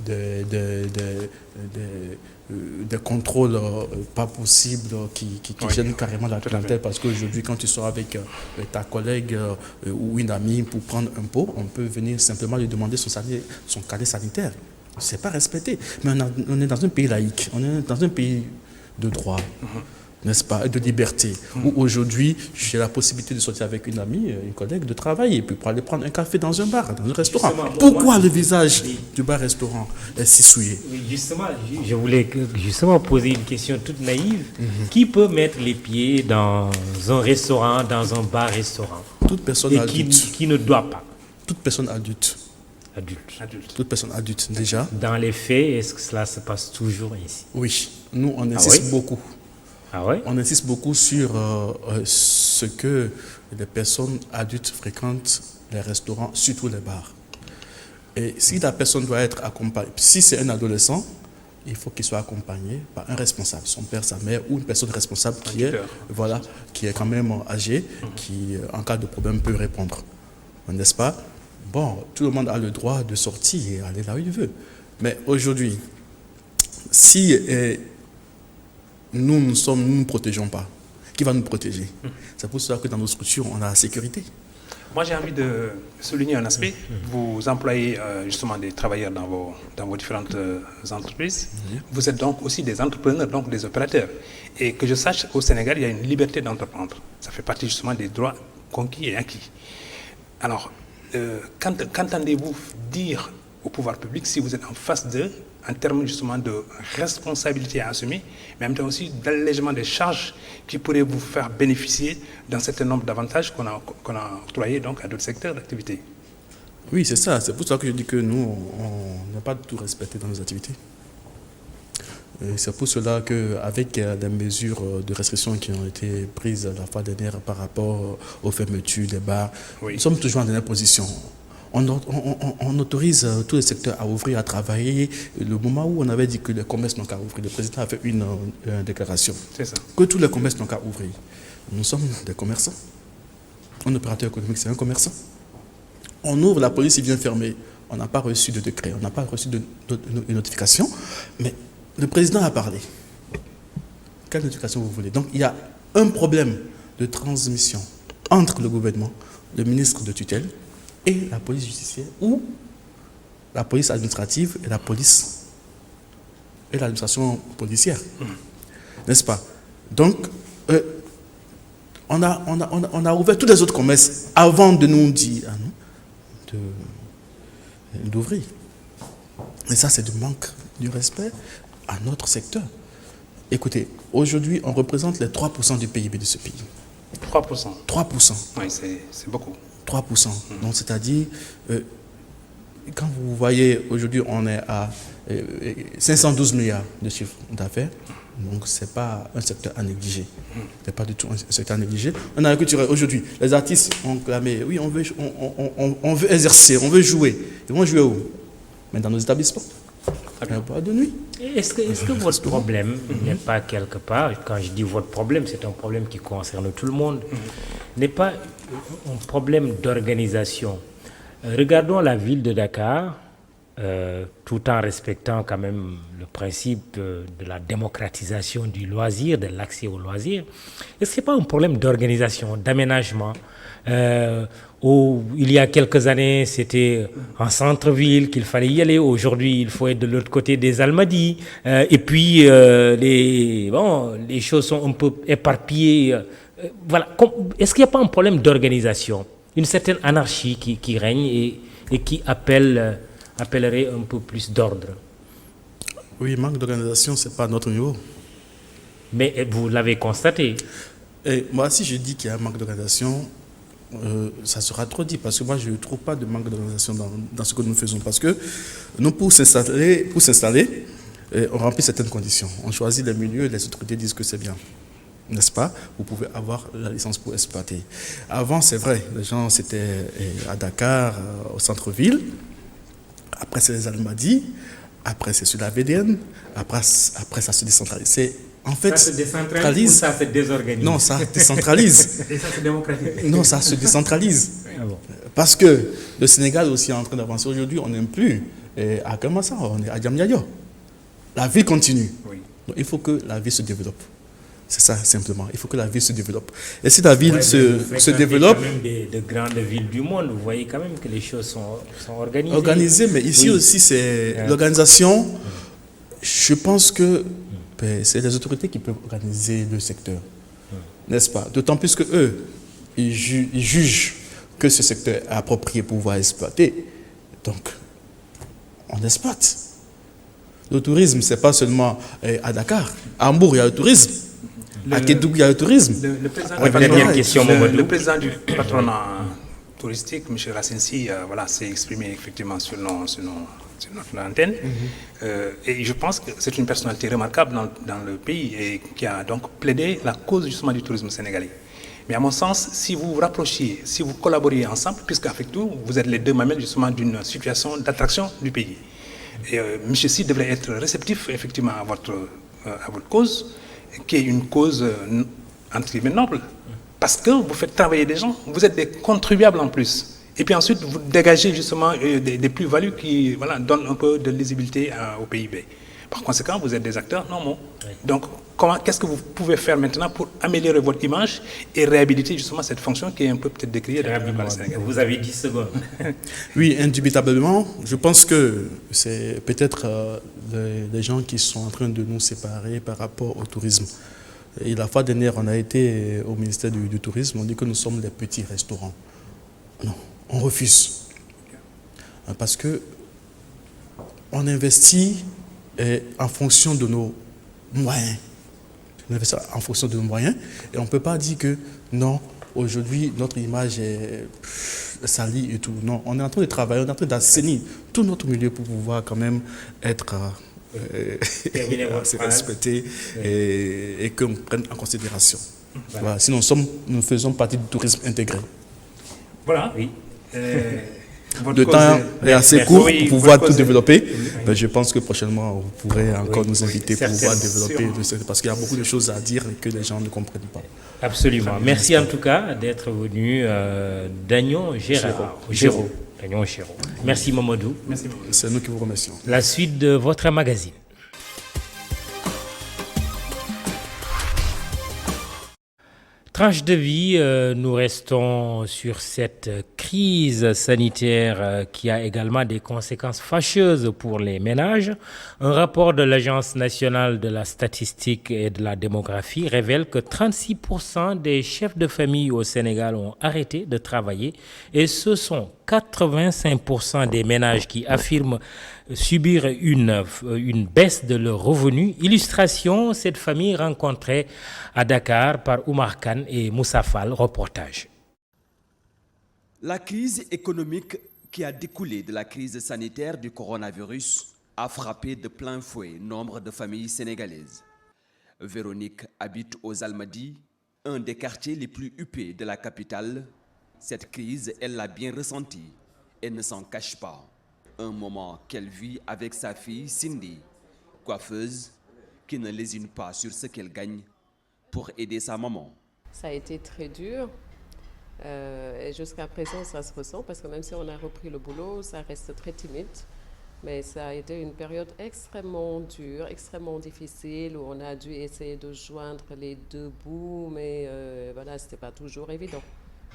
des contrôles pas possibles qui gênent carrément la clientèle, parce qu'aujourd'hui, quand tu sors avec ta collègue ou une amie pour prendre un pot, on peut venir simplement lui demander son casier sanitaire. C'est pas respecté. Mais on est dans un pays laïque, on est dans un pays de droit. N'est-ce pas, et de liberté, où aujourd'hui, j'ai la possibilité de sortir avec une amie, une collègue de travail, et puis pour aller prendre un café dans un bar, dans un restaurant. Pourquoi le visage du bar-restaurant est si souillé? Justement, je voulais poser une question toute naïve. Qui peut mettre les pieds dans un restaurant, dans un bar-restaurant? Toute personne adulte. Qui ne doit pas? Toute personne adulte. Adulte. Toute personne adulte, déjà. Dans les faits, est-ce que cela se passe toujours ainsi? Oui, nous, on insiste beaucoup. Ah ouais? On insiste beaucoup sur ce que les personnes adultes fréquentent les restaurants, surtout les bars. Et si la personne doit être accompagnée, si c'est un adolescent, il faut qu'il soit accompagné par un responsable, son père, sa mère, ou une personne responsable qui est quand même âgée, qui, en cas de problème, peut répondre. N'est-ce pas? Bon, tout le monde a le droit de sortir et aller là où il veut. Mais aujourd'hui, si nous ne protégeons pas, qui va nous protéger? C'est pour cela que dans nos structures, on a la sécurité. Moi, j'ai envie de souligner un aspect. Vous employez justement des travailleurs dans vos différentes entreprises. Vous êtes donc aussi des entrepreneurs, donc des opérateurs. Et que je sache, au Sénégal, il y a une liberté d'entreprendre. Ça fait partie justement des droits conquis et acquis. Alors, qu'entendez-vous dire au pouvoir public si vous êtes en face d'eux, en termes justement de responsabilité à assumer, mais en même temps aussi d'allègement des charges qui pourraient vous faire bénéficier d'un certain nombre d'avantages qu'on a octroyés donc à d'autres secteurs d'activité? Oui, c'est ça. C'est pour ça que je dis que nous, on n'a pas du tout respecté dans nos activités. Et c'est pour cela qu'avec les mesures de restriction qui ont été prises la fois dernière par rapport aux fermetures des bars, nous sommes toujours en dernière position. On autorise tous les secteurs à ouvrir, à travailler. Le moment où on avait dit que les commerces n'ont qu'à ouvrir, le président a fait une déclaration. C'est ça. Que tous les commerces n'ont qu'à ouvrir. Nous sommes des commerçants. Un opérateur économique, c'est un commerçant. On ouvre, la police vient fermer. On n'a pas reçu de décret, on n'a pas reçu de notification. Mais le président a parlé. Quelle notification vous voulez? Donc il y a un problème de transmission entre le gouvernement, le ministre de tutelle, et la police judiciaire, ou la police administrative et la police et l'administration policière. N'est-ce pas? Donc, on a ouvert tous les autres commerces avant de nous dire d'ouvrir. Et ça, c'est du manque du respect à notre secteur. Écoutez, aujourd'hui, on représente les 3% du PIB de ce pays. 3%. 3%. Oui, c'est beaucoup. 3%. Donc, c'est-à-dire, quand vous voyez, aujourd'hui, on est à 512 milliards de chiffre d'affaires. Donc, ce n'est pas un secteur à négliger. Ce n'est pas du tout un secteur à négliger. En agriculture, aujourd'hui, les artistes ont clamé, oui, on veut exercer, on veut jouer. Ils vont jouer où? Mais dans nos établissements. Pas de nuit. Est-ce que votre problème n'est pas quelque part, quand je dis votre problème, c'est un problème qui concerne tout le monde, n'est pas un problème d'organisation? Regardons la ville de Dakar, tout en respectant quand même le principe de la démocratisation du loisir, de l'accès au loisir. Est-ce qu'il n'y a pas un problème d'organisation, d'aménagement où il y a quelques années, c'était en centre-ville qu'il fallait y aller. Aujourd'hui, il faut être de l'autre côté des Almadies. Et puis, les choses sont un peu éparpillées. Voilà. Est-ce qu'il n'y a pas un problème d'organisation, une certaine anarchie qui règne et qui appellerait un peu plus d'ordre? Oui, manque d'organisation, ce n'est pas à notre niveau. Mais vous l'avez constaté. Et moi, si je dis qu'il y a un manque d'organisation, ça sera trop dit, parce que moi, je ne trouve pas de manque d'organisation dans ce que nous faisons. Parce que nous, pour s'installer, on remplit certaines conditions. On choisit les milieux, les autorités disent que c'est bien. N'est-ce pas? Vous pouvez avoir la licence pour exploiter. Avant, c'est vrai, les gens, c'était à Dakar, au centre-ville. Après, c'est les Almadies. Après, c'est sur la VDN. Après, ça se décentralise. En fait, ça se décentralise ou ça se désorganise? Non, ça décentralise. Et ça se démocratise? Non, ça se décentralise. Ah bon. Parce que le Sénégal est aussi en train d'avancer. Aujourd'hui, on n'est plus à Kamassa, on est à Diamniadio. La vie continue. Oui. Donc, il faut que la vie se développe. C'est ça, simplement. Il faut que la ville se développe. Et si la ville se développe... Même de grandes villes du monde, vous voyez quand même que les choses sont organisées. Organisées, mais ici aussi, c'est l'organisation. Je pense que c'est les autorités qui peuvent organiser le secteur. N'est-ce pas? D'autant plus que eux, ils jugent que ce secteur est approprié pour pouvoir exploiter. Donc, on exploite. Le tourisme, ce n'est pas seulement à Dakar. À Hambourg, il y a le tourisme. À Kédougou, il y a le tourisme. Le président du patronat touristique, M. Rassensi, s'est exprimé effectivement sur notre antenne. Et je pense que c'est une personnalité remarquable dans le pays et qui a donc plaidé la cause justement du tourisme sénégalais. Mais à mon sens, si vous vous rapprochiez, si vous collaboriez ensemble, puisqu'avec tout, vous êtes les deux mamelles justement d'une situation d'attraction du pays. Et M. Si devrait être réceptif effectivement à votre cause, qui est une cause entre guillemets noble, parce que vous faites travailler des gens, vous êtes des contribuables en plus. Et puis ensuite, vous dégagez justement des plus-values qui donnent un peu de lisibilité au PIB. Par conséquent, vous êtes des acteurs normaux. Oui. Donc, qu'est-ce que vous pouvez faire maintenant pour améliorer votre image et réhabiliter justement cette fonction qui est un peu peut-être décriée par le Sénégal? Vous avez 10 secondes. Oui, indubitablement. Je pense que c'est peut-être les gens qui sont en train de nous séparer par rapport au tourisme. Et la fois dernière, on a été au ministère du Tourisme, on dit que nous sommes des petits restaurants. Non, on refuse. Parce que on investit en fonction de nos moyens. On investit en fonction de nos moyens et on ne peut pas dire que non, aujourd'hui notre image est salie et tout. Non, on est en train de travailler, on est en train d'assainir tout notre milieu pour pouvoir quand même être respecté et qu'on prenne en considération. Voilà. Sinon, nous faisons partie du tourisme intégré. Voilà, oui. Le temps est assez court pour pouvoir tout développer. Mais je pense que prochainement, vous pourrez encore nous inviter pour pouvoir développer, parce qu'il y a beaucoup de choses à dire et que les gens ne comprennent pas. Absolument. Merci en tout cas d'être venu, Dagnon Géraud. Merci Mamadou. Merci. C'est nous qui vous remercions. La suite de votre magazine. Tranche de vie, nous restons sur cette crise sanitaire qui a également des conséquences fâcheuses pour les ménages. Un rapport de l'Agence nationale de la statistique et de la démographie révèle que 36% des chefs de famille au Sénégal ont arrêté de travailler et ce sont 85% des ménages qui affirment subir une baisse de leurs revenus. Illustration, cette famille rencontrée à Dakar par Oumar Khan et Moussa Fall. Reportage. La crise économique qui a découlé de la crise sanitaire du coronavirus a frappé de plein fouet nombre de familles sénégalaises. Véronique habite aux Almadies, un des quartiers les plus huppés de la capitale. Cette crise, elle l'a bien ressentie et ne s'en cache pas. Un moment qu'elle vit avec sa fille Cindy, coiffeuse, qui ne lésine pas sur ce qu'elle gagne pour aider sa maman. Ça a été très dur et jusqu'à présent ça se ressent parce que même si on a repris le boulot, ça reste très timide. Mais ça a été une période extrêmement dure, extrêmement difficile, où on a dû essayer de joindre les deux bouts, mais voilà, ce n'était pas toujours évident,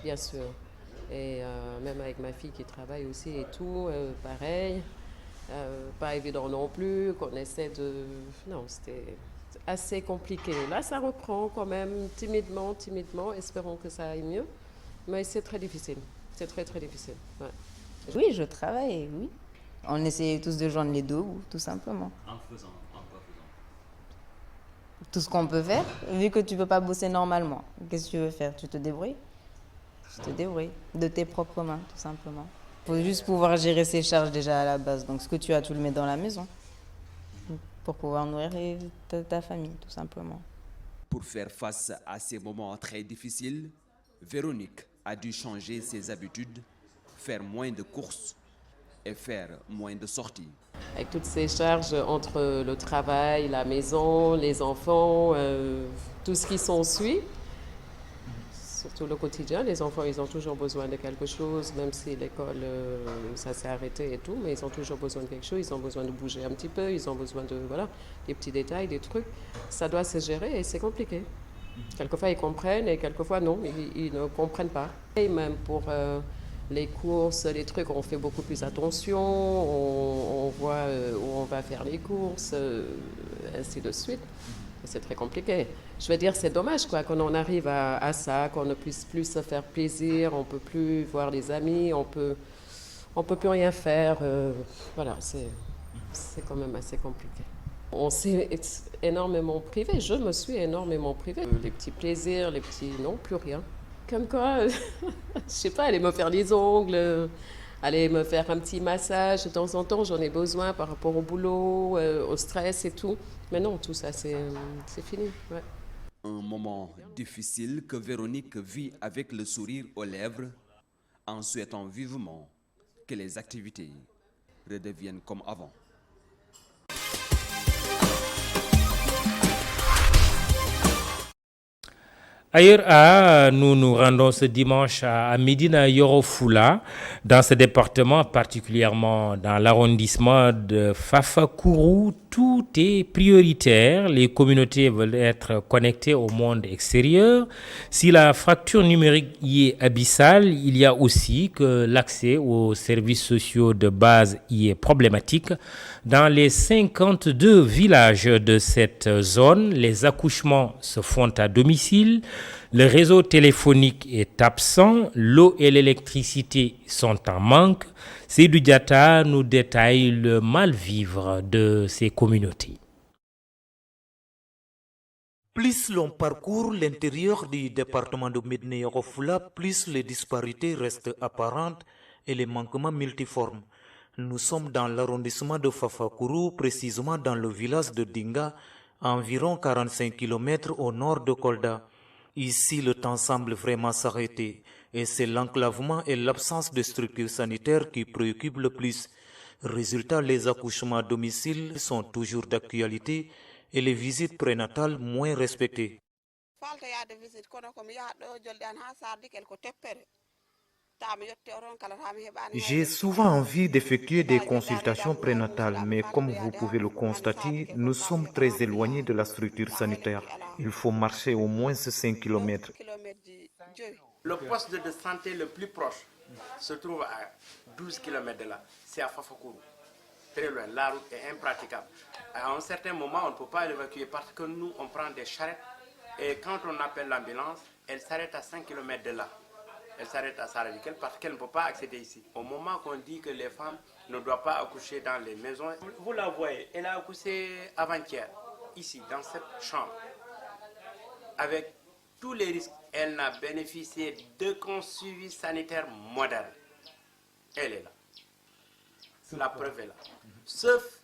bien sûr. Et même avec ma fille qui travaille aussi et tout, pareil, pas évident non plus, qu'on essaie de... Non, c'était assez compliqué. Là, ça reprend quand même timidement, espérons que ça aille mieux, mais c'est très difficile, c'est très très difficile. Ouais. Oui, je travaille, oui. On essaie tous de joindre les deux bouts, tout simplement. En quoi faisant? Tout ce qu'on peut faire, vu que tu ne peux pas bosser normalement. Qu'est-ce que tu veux faire? Tu te débrouilles? Tu te débrouilles, de tes propres mains, tout simplement. Il faut juste pouvoir gérer ses charges déjà à la base. Donc ce que tu as, tu le mets dans la maison pour pouvoir nourrir ta famille, tout simplement. Pour faire face à ces moments très difficiles, Véronique a dû changer ses habitudes, faire moins de courses et faire moins de sorties. Avec toutes ces charges entre le travail, la maison, les enfants, tout ce qui s'ensuit, surtout le quotidien, les enfants, ils ont toujours besoin de quelque chose, même si l'école, ça s'est arrêté et tout, mais ils ont toujours besoin de quelque chose, ils ont besoin de bouger un petit peu, ils ont besoin de, voilà, des petits détails, des trucs. Ça doit se gérer et c'est compliqué. Quelquefois, ils comprennent et quelquefois, non, ils ne comprennent pas. Et même pour les courses, les trucs, on fait beaucoup plus attention, on voit où on va faire les courses, ainsi de suite. C'est très compliqué. Je veux dire, c'est dommage quoi, quand on arrive à ça, qu'on ne puisse plus se faire plaisir, on ne peut plus voir les amis, on peut plus rien faire. Voilà, c'est quand même assez compliqué. On s'est énormément privé, je me suis énormément privée. Les petits plaisirs, les petits... Non, plus rien. Comme quoi, je sais pas, aller me faire les ongles, aller me faire un petit massage. De temps en temps, j'en ai besoin par rapport au boulot, au stress et tout. Mais non, tout ça, c'est fini. Ouais. Un moment difficile que Véronique vit avec le sourire aux lèvres, en souhaitant vivement que les activités redeviennent comme avant. Ailleurs, nous nous rendons ce dimanche à Médina Yoro Fula, dans ce département, particulièrement dans l'arrondissement de Fafakuru. Tout est prioritaire. Les communautés veulent être connectées au monde extérieur. Si la fracture numérique y est abyssale, il y a aussi que l'accès aux services sociaux de base y est problématique. Dans les 52 villages de cette zone, les accouchements se font à domicile. Le réseau téléphonique est absent, l'eau et l'électricité sont en manque. Seydou Diatta nous détaille le mal-vivre de ces communautés. Plus l'on parcourt l'intérieur du département de Médina Yoro Fula, plus les disparités restent apparentes et les manquements multiformes. Nous sommes dans l'arrondissement de Fafakuru, précisément dans le village de Dinga, à environ 45 km au nord de Kolda. Ici, le temps semble vraiment s'arrêter et c'est l'enclavement et l'absence de structures sanitaires qui préoccupent le plus. Résultat, les accouchements à domicile sont toujours d'actualité et les visites prénatales moins respectées. J'ai souvent envie d'effectuer des consultations prénatales, mais comme vous pouvez le constater, nous sommes très éloignés de la structure sanitaire. Il faut marcher au moins 5 km. Le poste de santé le plus proche se trouve à 12 km de là. C'est à Fafakuru. Très loin, la route est impraticable. À un certain moment, on ne peut pas l'évacuer parce que nous, on prend des charrettes et quand on appelle l'ambulance, elle s'arrête à 5 km de là. Elle s'arrête à Saradikel parce qu'elle ne peut pas accéder ici. Au moment qu'on dit que les femmes ne doivent pas accoucher dans les maisons, vous la voyez, elle a accouché avant-hier, ici, dans cette chambre. Avec tous les risques, elle n'a bénéficié d'aucun suivi sanitaire moderne. Elle est là. La preuve est là. Sauf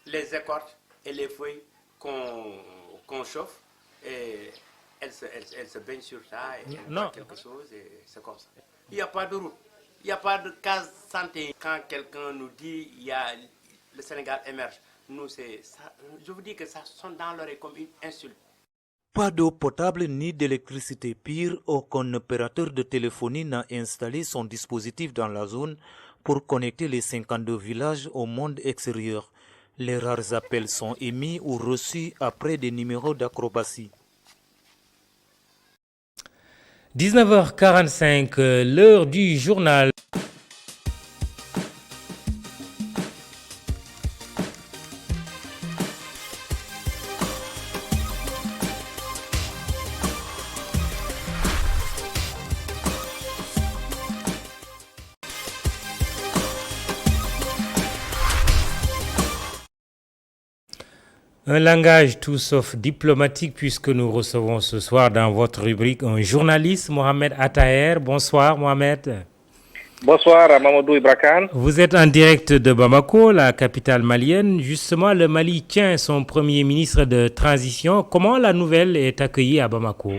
les écorces et les feuilles qu'on chauffe. Et elle se baigne sur ça et elle voit quelque chose et c'est comme ça. Il n'y a pas de route, il n'y a pas de case santé. Quand quelqu'un nous dit le Sénégal émerge, nous c'est ça, je vous dis que ça sonne dans l'oreille comme une insulte. Pas d'eau potable ni d'électricité. Pire, aucun opérateur de téléphonie n'a installé son dispositif dans la zone pour connecter les 52 villages au monde extérieur. Les rares appels sont émis ou reçus après des numéros d'acrobatie. 19h45, l'heure du journal. Un langage tout sauf diplomatique puisque nous recevons ce soir dans votre rubrique un journaliste, Mohamed Attaher. Bonsoir Mohamed. Bonsoir Mamadou Ibrakan. Vous êtes en direct de Bamako, la capitale malienne. Justement, le Mali tient son premier ministre de transition. Comment la nouvelle est accueillie à Bamako?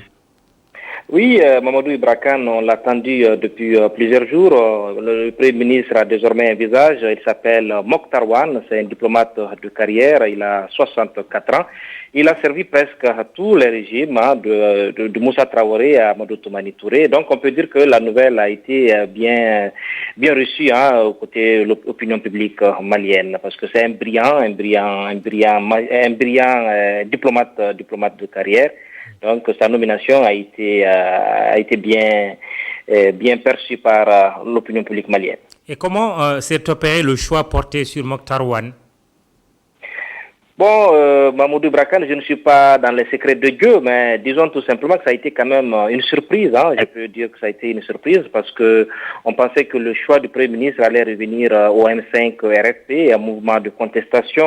Oui, Mamadou Ibrakan, on l'a attendu depuis plusieurs jours. Le Premier ministre a désormais un visage. Il s'appelle Mokhtar Wane, c'est un diplomate de carrière. Il a 64 ans. Il a servi presque à tous les régimes, de Moussa Traoré à Amadou Toumani Touré. Donc on peut dire que la nouvelle a été bien reçue côté de l'opinion publique malienne, parce que c'est un brillant diplomate de carrière. Donc sa nomination a été bien perçue par l'opinion publique malienne. Et comment s'est opéré le choix porté sur Mokhtar Wane? Bon, Mamadou Ibrakan, je ne suis pas dans les secrets de Dieu, mais disons tout simplement que ça a été quand même une surprise. Je peux dire que ça a été une surprise parce que on pensait que le choix du Premier ministre allait revenir au M5 RFP, un mouvement de contestation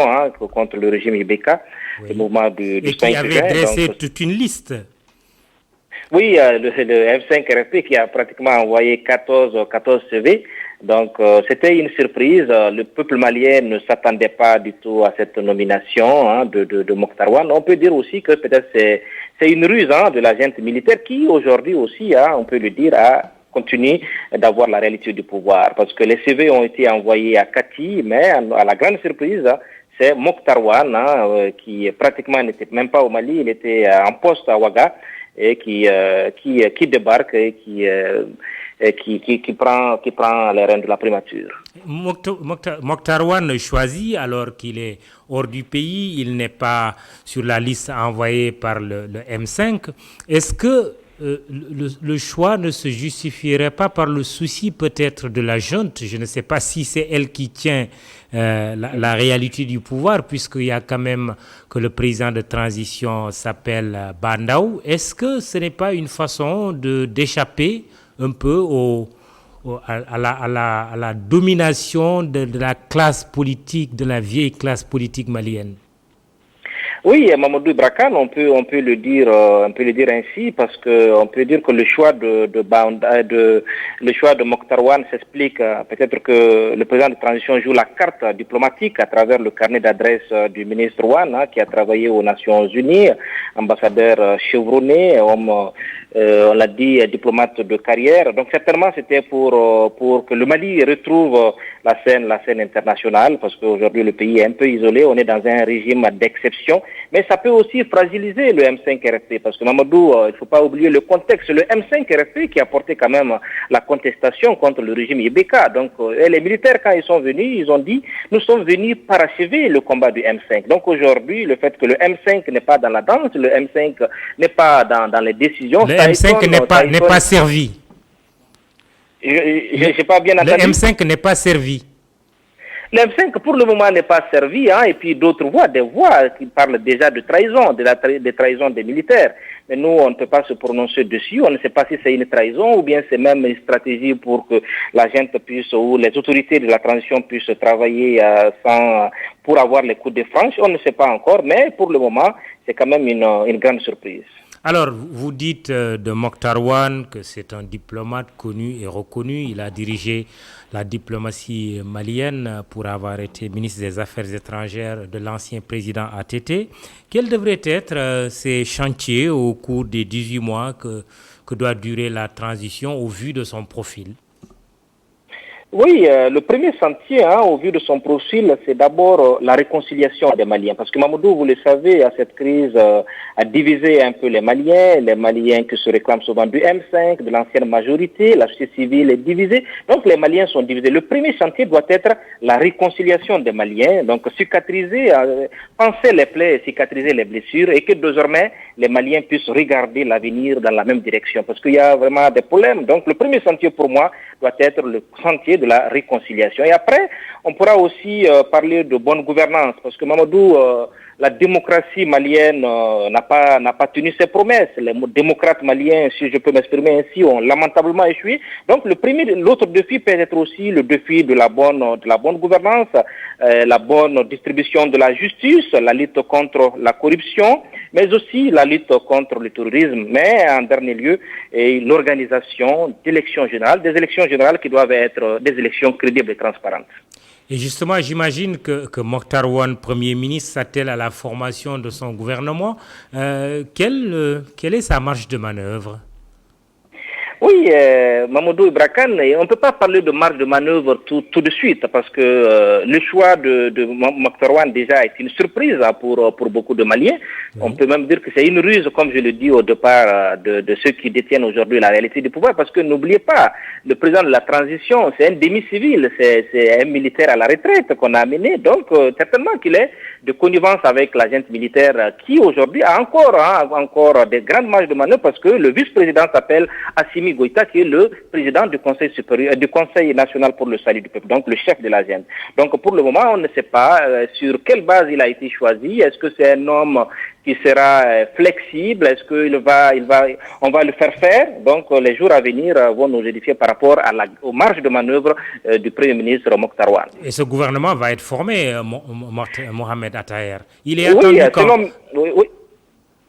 contre le régime Ibeka, le mouvement du et qui avait dressé toute une liste. Oui, le M5 RFP qui a pratiquement envoyé 14 CV. Donc, c'était une surprise. Le peuple malien ne s'attendait pas du tout à cette nomination de Mokhtar Wane. On peut dire aussi que peut-être c'est une ruse de la junte militaire qui, aujourd'hui aussi, on peut le dire, a continué d'avoir la réalité du pouvoir. Parce que les CV ont été envoyés à Kati, mais à la grande surprise, c'est Mokhtar Wane qui pratiquement n'était même pas au Mali, il était en poste à Ouaga et qui débarque et qui prend les rênes de la primature. Mokhtar Wane choisit alors qu'il est hors du pays, il n'est pas sur la liste envoyée par le M5. Est-ce que le choix ne se justifierait pas par le souci peut-être de la junte? Je ne sais pas si c'est elle qui tient la réalité du pouvoir, puisqu'il y a quand même que le président de transition s'appelle Bandaou. Est-ce que ce n'est pas une façon d'échapper un peu à la domination de la classe politique, de la vieille classe politique malienne? Oui, Mamadou Ibrakan, on peut le dire ainsi, parce que on peut dire que le choix de Mokhtar Wane s'explique peut-être que le président de transition joue la carte diplomatique à travers le carnet d'adresse du ministre Wane, qui a travaillé aux Nations Unies, ambassadeur chevronné, on l'a dit, diplomate de carrière. Donc certainement c'était pour que le Mali retrouve la scène internationale, parce qu'aujourd'hui le pays est un peu isolé, on est dans un régime d'exception. Mais ça peut aussi fragiliser le M5 RFP, parce que Mamadou, il ne faut pas oublier le contexte. Le M5 RFP qui a porté quand même la contestation contre le régime Ibeka. Donc les militaires, quand ils sont venus, ils ont dit « nous sommes venus parachever le combat du M5 ». Donc aujourd'hui, le fait que le M5 n'est pas dans la danse, le M5 n'est pas dans les décisions... Le M5 n'est pas servi. Je n'ai pas bien entendu. Le M5 n'est pas servi. Le M5 pour le moment n'est pas servi, et puis d'autres voix, des voix qui parlent déjà de trahison, des trahisons des militaires. Mais nous, on ne peut pas se prononcer dessus, on ne sait pas si c'est une trahison ou bien c'est même une stratégie pour que la gente puisse, ou les autorités de la transition puissent travailler pour avoir les coups de franche. On ne sait pas encore, mais pour le moment, c'est quand même une grande surprise. Alors, vous dites de Mokhtar Wane que c'est un diplomate connu et reconnu. Il a dirigé la diplomatie malienne pour avoir été ministre des Affaires étrangères de l'ancien président ATT. Quels devraient être ces chantiers au cours des 18 mois que doit durer la transition au vu de son profil? Oui, le premier sentier, au vu de son profil, c'est d'abord la réconciliation des Maliens. Parce que Mamadou, vous le savez, cette crise a divisé un peu les Maliens qui se réclament souvent du M5, de l'ancienne majorité, la société civile est divisée. Donc les Maliens sont divisés. Le premier chantier doit être la réconciliation des Maliens, donc cicatriser, penser les plaies, cicatriser les blessures et que désormais les Maliens puissent regarder l'avenir dans la même direction. Parce qu'il y a vraiment des problèmes. Donc le premier chantier pour moi doit être le chantier de la réconciliation. Et après, on pourra aussi parler de bonne gouvernance, parce que Mamadou, la démocratie malienne n'a pas tenu ses promesses. Les démocrates maliens, si je peux m'exprimer ainsi, ont lamentablement échoué. Donc l'autre défi peut être aussi le défi de la bonne gouvernance, la bonne distribution de la justice, la lutte contre la corruption, mais aussi la lutte contre le terrorisme. Mais en dernier lieu, l'organisation d'élections générales, des élections générales qui doivent être des élections crédibles et transparentes. Et justement, j'imagine que Mokhtar Ouane, Premier ministre, s'attelle à la formation de son gouvernement. Quelle est sa marge de manœuvre? Oui, Mamadou Ibra Kane, on ne peut pas parler de marge de manœuvre tout de suite parce que le choix de Mokhtar Ouane déjà est une surprise pour beaucoup de Maliens. Oui. On peut même dire que c'est une ruse, comme je le dis au départ, de ceux qui détiennent aujourd'hui la réalité du pouvoir, parce que n'oubliez pas, le président de la transition, c'est un demi-civil, c'est un militaire à la retraite qu'on a amené, donc certainement qu'il est de connivence avec la junte militaire qui aujourd'hui a encore des grandes marges de manœuvre parce que le vice-président s'appelle Assimi Goïta, qui est le président du Conseil supérieur, du Conseil national pour le salut du peuple, donc le chef de la junte. Donc pour le moment, on ne sait pas sur quelle base il a été choisi. Est-ce que c'est un homme qui sera flexible? Est-ce on va le faire? Donc les jours à venir vont nous édifier par rapport aux marges de manœuvre du Premier ministre Mokhtar Ouane. Et ce gouvernement va être formé, Mohamed Attaher. Il est attendu quand?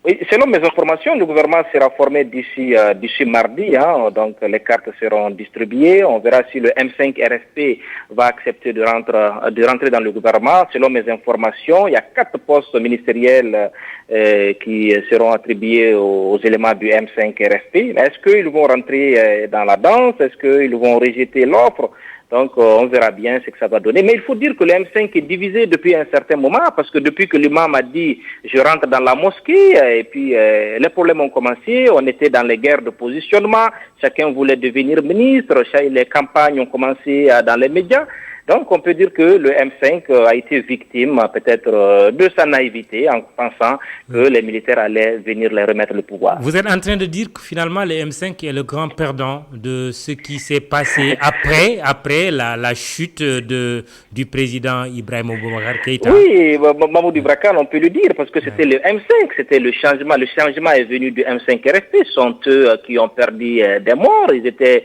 Oui, selon mes informations, le gouvernement sera formé d'ici mardi. Donc les cartes seront distribuées. On verra si le M5 RFP va accepter de rentrer dans le gouvernement. Selon mes informations, il y a 4 postes ministériels qui seront attribués aux éléments du M5 RFP. Est-ce qu'ils vont rentrer dans la danse? Est-ce qu'ils vont rejeter l'offre? Donc, on verra bien ce que ça va donner. Mais il faut dire que le M5 est divisé depuis un certain moment, parce que depuis que l'imam a dit « je rentre dans la mosquée », et puis les problèmes ont commencé, on était dans les guerres de positionnement, chacun voulait devenir ministre, les campagnes ont commencé dans les médias. Donc, on peut dire que le M5 a été victime peut-être de sa naïveté en pensant que les militaires allaient venir les remettre le pouvoir. Vous êtes en train de dire que finalement, le M5 est le grand perdant de ce qui s'est passé après la chute du président Ibrahima Boubacar Keïta. Oui, Mamadou Ibra Kane, on peut le dire, parce que c'était le M5, c'était le changement. Le changement est venu du M5 RFP. Ce sont eux qui ont perdu des morts. Ils étaient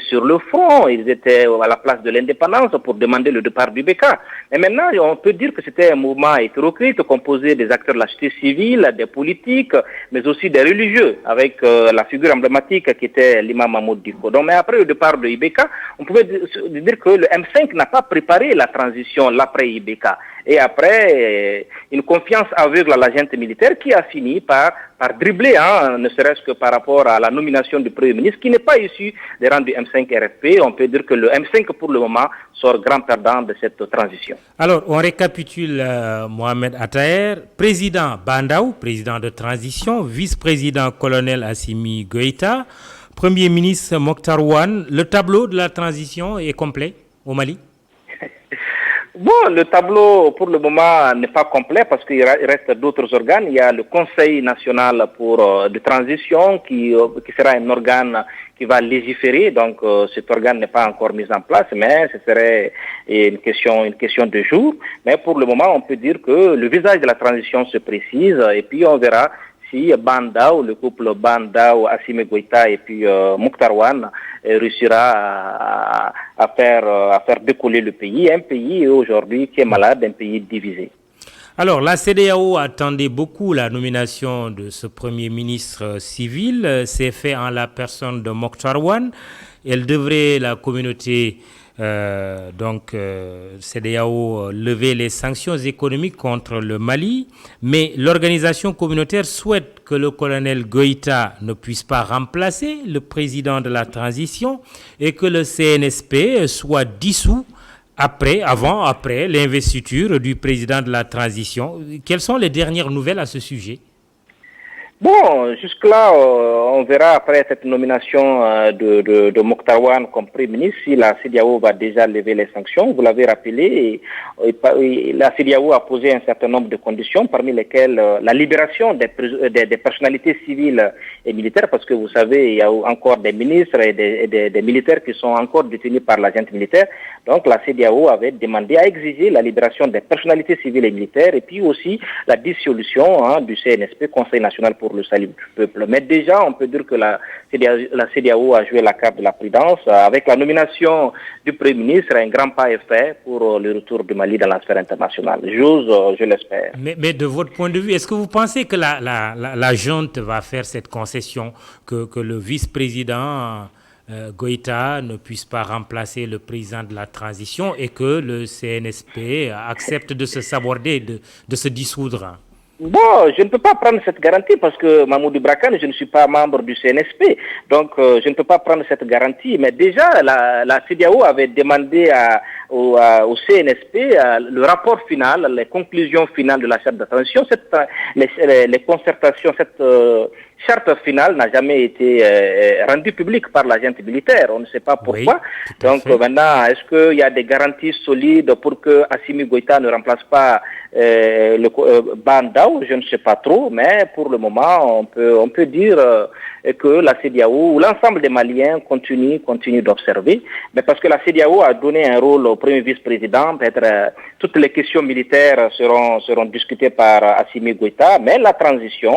sur le front, ils étaient à la place de l'indépendance pour demander le départ du BK. Et maintenant, on peut dire que c'était un mouvement hétéroclite composé des acteurs de la société civile, des politiques, mais aussi des religieux, avec la figure emblématique qui était l'imam Mahmoud Diko. Donc, mais après le départ de IBK, on pouvait dire que le M5 n'a pas préparé la transition, l'après IBK. Et après, une confiance aveugle à la junte militaire qui a fini par dribbler, ne serait-ce que par rapport à la nomination du Premier ministre, qui n'est pas issu des rangs du M5 RFP. On peut dire que le M5, pour le moment, sort grand perdant de cette transition. Alors, on récapitule Mohamed Attaher, président Bandaou, président de transition, vice-président colonel Assimi Goïta, Premier ministre Mokhtar Ouane. Le tableau de la transition est complet au Mali? Bon, le tableau, pour le moment, n'est pas complet parce qu'il reste d'autres organes. Il y a le Conseil national de transition qui sera un organe qui va légiférer. Donc, cet organe n'est pas encore mis en place, mais ce serait une question de jour. Mais pour le moment, on peut dire que le visage de la transition se précise et puis on verra si Bandaou, le couple Bandaou, Assimi Goïta et puis Mokhtar Ouane réussira à faire décoller le pays. Un pays aujourd'hui qui est malade, un pays divisé. Alors, la CEDEAO attendait beaucoup la nomination de ce Premier ministre civil. C'est fait en la personne de Mokhtar Ouane. Elle devrait, la communauté CEDEAO lever les sanctions économiques contre le Mali, mais l'organisation communautaire souhaite que le colonel Goïta ne puisse pas remplacer le président de la transition et que le CNSP soit dissous après l'investiture du président de la transition. Quelles sont les dernières nouvelles à ce sujet? Bon, jusque-là, on verra après cette nomination de Mokhtar Ouane comme Premier ministre si la CEDEAO va déjà lever les sanctions. Vous l'avez rappelé, la CEDEAO a posé un certain nombre de conditions, parmi lesquelles la libération des personnalités civiles et militaires, parce que vous savez, il y a encore des ministres et des militaires qui sont encore détenus par la junte militaire. Donc la CEDEAO avait demandé à exiger la libération des personnalités civiles et militaires et puis aussi la dissolution du CNSP, Conseil national pour le salut du peuple. Mais déjà, on peut dire que la CEDEAO a joué la carte de la prudence. Avec la nomination du Premier ministre, un grand pas est fait pour le retour du Mali dans la sphère internationale. Je l'espère. Mais de votre point de vue, est-ce que vous pensez que la junte va faire cette concession, que le vice-président Goïta ne puisse pas remplacer le président de la transition et que le CNSP accepte de se saborder, de se dissoudre? Bon, je ne peux pas prendre cette garantie parce que Mamoudou Brakane, je ne suis pas membre du CNSP. Donc, je ne peux pas prendre cette garantie. Mais déjà, la CEDEAO avait demandé au CNSP le rapport final, les conclusions finales de la charte de transition. Les concertations, cette charte finale n'a jamais été rendue publique par la junte militaire. On ne sait pas pourquoi. Oui, donc maintenant, est-ce qu'il y a des garanties solides pour que Assimi Goïta ne remplace pas le Bandao? Je ne sais pas trop, mais pour le moment, on peut dire que la CEDEAO ou l'ensemble des Maliens continue d'observer. Mais parce que la CEDEAO a donné un rôle au premier vice-président, peut-être toutes les questions militaires seront discutées par Assimi Goïta, mais la transition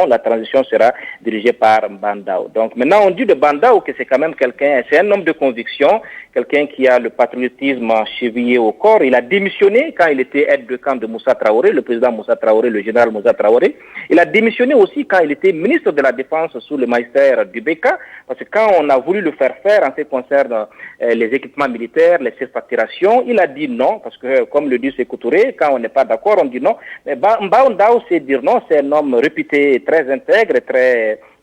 sera dirigée par Bandao. Donc maintenant, on dit de Bandao que c'est quand même c'est un homme de conviction, quelqu'un qui a le patriotisme chevillé au corps. Il a démissionné quand il était aide de camp de Moussa Traoré, le président Moussa Traoré, le général Moussa Traoré. Il a démissionné aussi quand il était ministre de la Défense sous le magistère du Beka, parce que quand on a voulu le faire en ce qui concerne les équipements militaires, les surfacturations, il a dit non, parce que comme le dit Sékou Touré, quand on n'est pas d'accord, on dit non. Mais Bandao sait dire non, c'est un homme réputé très intègre et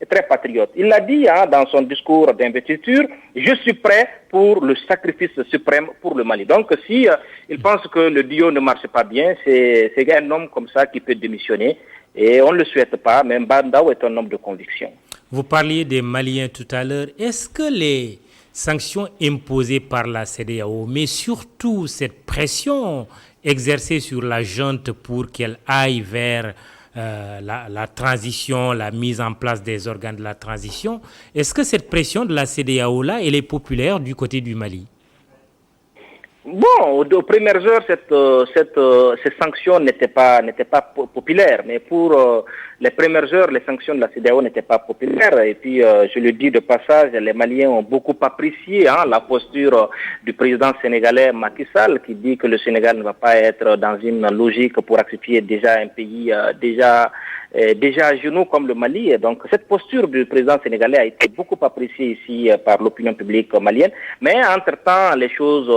très patriote. Il l'a dit dans son discours d'investiture, je suis prêt pour le sacrifice suprême pour le Mali. Donc si il pense que le duo ne marche pas bien, c'est un homme comme ça qui peut démissionner et on ne le souhaite pas, mais Bandao est un homme de conviction. Vous parliez des Maliens tout à l'heure. Est-ce que les sanctions imposées par la CEDEAO, mais surtout cette pression exercée sur la junte pour qu'elle aille vers la transition, la mise en place des organes de la transition, est-ce que cette pression de la CEDEAO-là, elle est populaire du côté du Mali? Bon, aux premières heures, ces sanctions n'étaient pas populaires, mais pour les premières heures, les sanctions de la CEDEAO n'étaient pas populaires. Et puis, je le dis de passage, les Maliens ont beaucoup apprécié la posture du président sénégalais Macky Sall, qui dit que le Sénégal ne va pas être dans une logique pour accepter déjà un pays déjà à genoux comme le Mali. Et donc cette posture du président sénégalais a été beaucoup appréciée ici par l'opinion publique malienne. Mais entre-temps, les choses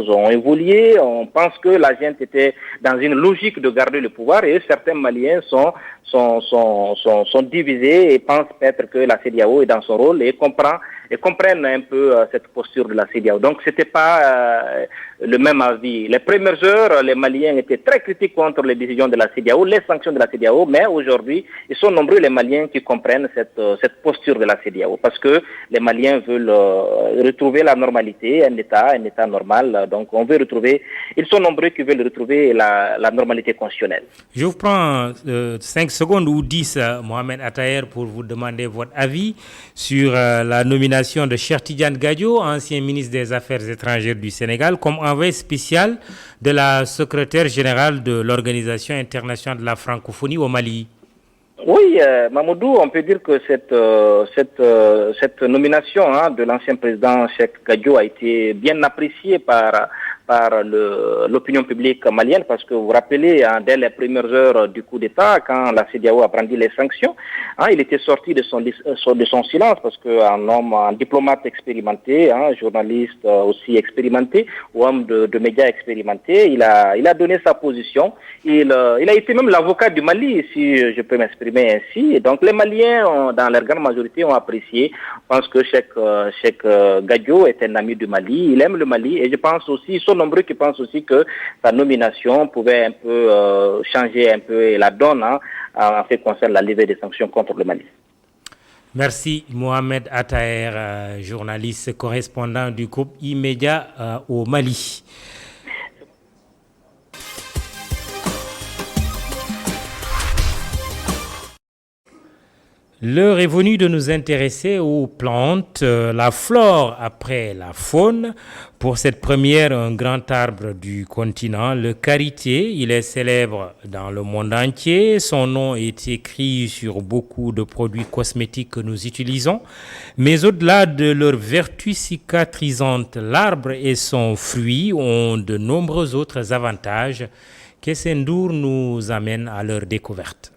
ont évolué. On pense que la junte était dans une logique de garder le pouvoir et certains Maliens sont divisés et pensent peut-être que la CEDEAO est dans son rôle et comprennent un peu cette posture de la CEDEAO. Donc c'était pas le même avis. Les premières heures, les Maliens étaient très critiques contre les décisions de la CEDEAO, les sanctions de la CEDEAO, mais aujourd'hui, ils sont nombreux les Maliens qui comprennent cette posture de la CEDEAO, parce que les Maliens veulent retrouver la normalité, un État normal. Donc ils sont nombreux qui veulent retrouver la normalité constitutionnelle. Je vous prends 5 secondes ou 10, Mohamed Attaher, pour vous demander votre avis sur la nomination de Cheikh Tidiane Gadio, ancien ministre des Affaires étrangères du Sénégal, comme envoyé spécial de la secrétaire générale de l'Organisation internationale de la francophonie au Mali. Oui, Mamoudou, on peut dire que cette nomination de l'ancien président Cheikh Gadio a été bien appréciée par par l'opinion publique malienne, parce que vous vous rappelez, hein, dès les premières heures du coup d'État, quand la CEDEAO a brandi les sanctions, hein, il était sorti de son silence, parce qu'un homme, un diplomate expérimenté, hein, journaliste aussi expérimenté, ou homme de médias expérimenté, il a donné sa position. Il a été même l'avocat du Mali, si je peux m'exprimer ainsi. Et donc les Maliens, dans leur grande majorité, ont apprécié. Je pense que Cheikh Gadio est un ami du Mali, il aime le Mali, et je pense aussi, ils sont nombreux qui pensent aussi que sa nomination pouvait un peu changer un peu la donne, hein, en ce qui concerne la levée des sanctions contre le Mali. Merci Mohamed Attaher, journaliste correspondant du groupe E-Media au Mali. L'heure est venue de nous intéresser aux plantes, la flore après la faune. Pour cette première, un grand arbre du continent, le karité. Il est célèbre dans le monde entier. Son nom est écrit sur beaucoup de produits cosmétiques que nous utilisons. Mais au-delà de leur vertu cicatrisante, l'arbre et son fruit ont de nombreux autres avantages. Kessendour nous amène à leur découverte.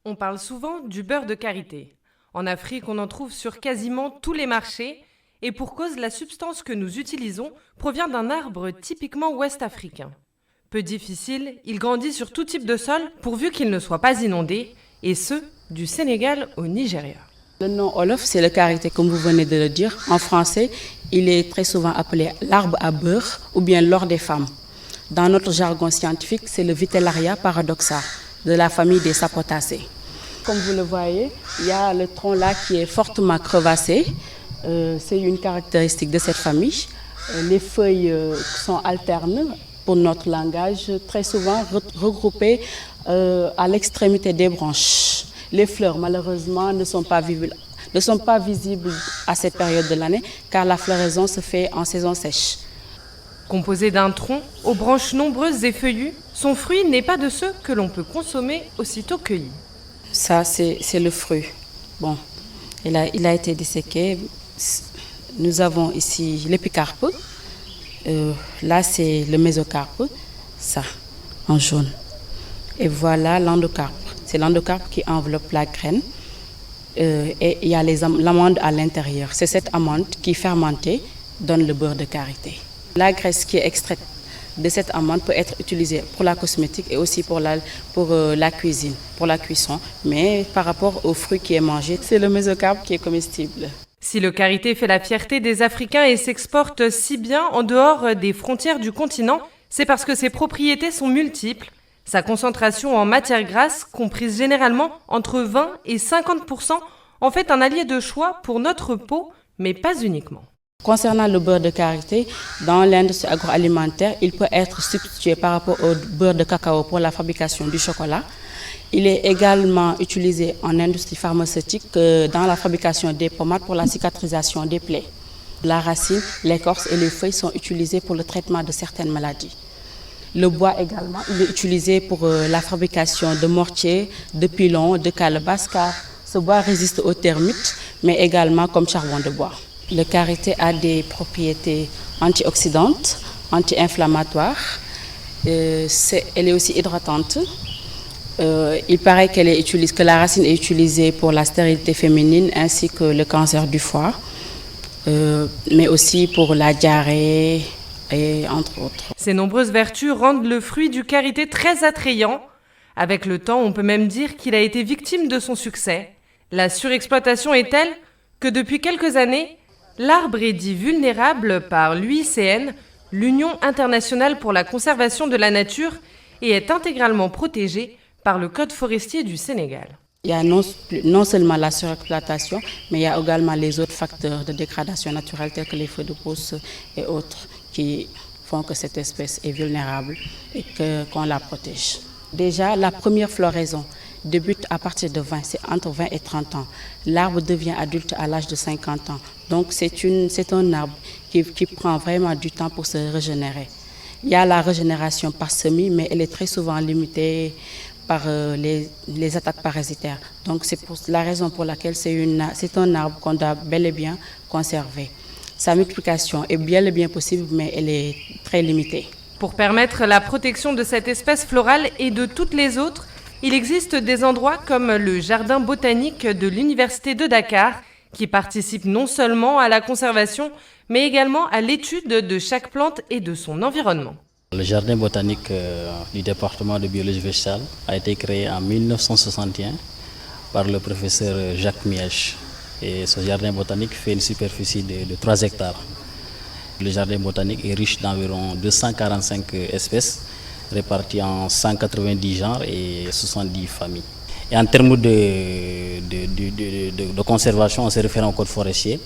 On parle souvent du beurre de karité. En Afrique, on en trouve sur quasiment tous les marchés et pour cause, la substance que nous utilisons provient d'un arbre typiquement ouest-africain. Peu difficile, il grandit sur tout type de sol pourvu qu'il ne soit pas inondé, et ce, du Sénégal au Nigeria. Le nom Olof, c'est le karité, comme vous venez de le dire. En français, il est très souvent appelé l'arbre à beurre ou bien l'or des femmes. Dans notre jargon scientifique, c'est le Vitellaria paradoxa, de la famille des sapotacées. Comme vous le voyez, il y a le tronc là qui est fortement crevassé. C'est une caractéristique de cette famille. Les feuilles sont alternes pour notre langage, très souvent regroupées à l'extrémité des branches. Les fleurs, malheureusement, ne sont pas visibles à cette période de l'année car la floraison se fait en saison sèche. Composé d'un tronc aux branches nombreuses et feuillues, son fruit n'est pas de ceux que l'on peut consommer aussitôt cueillis. Ça, c'est le fruit. Bon, il a été disséqué. Nous avons ici l'épicarpe. Là, c'est le mésocarpe. Ça, en jaune. Et voilà l'endocarpe. C'est l'endocarpe qui enveloppe la graine. Et il y a l'amande à l'intérieur. C'est cette amande qui, fermentée, donne le beurre de karité. La graisse qui est extraite de cette amande peut être utilisée pour la cosmétique et aussi pour la cuisine, pour la cuisson. Mais par rapport au fruit qui est mangé, c'est le mésocarpe qui est comestible. Si le karité fait la fierté des Africains et s'exporte si bien en dehors des frontières du continent, c'est parce que ses propriétés sont multiples. Sa concentration en matière grasse, comprise généralement entre 20 et 50%, en fait un allié de choix pour notre peau, mais pas uniquement. Concernant le beurre de karité, dans l'industrie agroalimentaire, il peut être substitué par rapport au beurre de cacao pour la fabrication du chocolat. Il est également utilisé en industrie pharmaceutique dans la fabrication des pommades pour la cicatrisation des plaies. La racine, l'écorce et les feuilles sont utilisées pour le traitement de certaines maladies. Le bois également, il est utilisé pour la fabrication de mortiers, de pilons, de calebasses, car ce bois résiste aux termites, mais également comme charbon de bois. Le karité a des propriétés antioxydantes, anti-inflammatoires. Elle est aussi hydratante. Il paraît que la racine est utilisée pour la stérilité féminine ainsi que le cancer du foie, mais aussi pour la diarrhée et entre autres. Ces nombreuses vertus rendent le fruit du karité très attrayant. Avec le temps, on peut même dire qu'il a été victime de son succès. La surexploitation est telle que depuis quelques années, l'arbre est dit vulnérable par l'UICN, l'Union internationale pour la conservation de la nature, et est intégralement protégé par le Code forestier du Sénégal. Il y a non seulement la surexploitation, mais il y a également les autres facteurs de dégradation naturelle tels que les feux de brousse et autres qui font que cette espèce est vulnérable et qu'on la protège. Déjà, la première floraison débute à partir de 20, c'est entre 20 et 30 ans. L'arbre devient adulte à l'âge de 50 ans. Donc c'est un arbre qui prend vraiment du temps pour se régénérer. Il y a la régénération par semis, mais elle est très souvent limitée par les attaques parasitaires. Donc c'est la raison pour laquelle c'est un arbre qu'on doit bel et bien conserver. sa multiplication est bien le bien possible, mais elle est très limitée. Pour permettre la protection de cette espèce florale et de toutes les autres, il existe des endroits comme le jardin botanique de l'Université de Dakar qui participent non seulement à la conservation, mais également à l'étude de chaque plante et de son environnement. Le jardin botanique du département de biologie végétale a été créé en 1961 par le professeur Jacques Mièche. Et ce jardin botanique fait une superficie de 3 hectares. Le jardin botanique est riche d'environ 245 espèces réparties en 190 genres et 70 familles. Et en termes de conservation, en se référant au code forestier,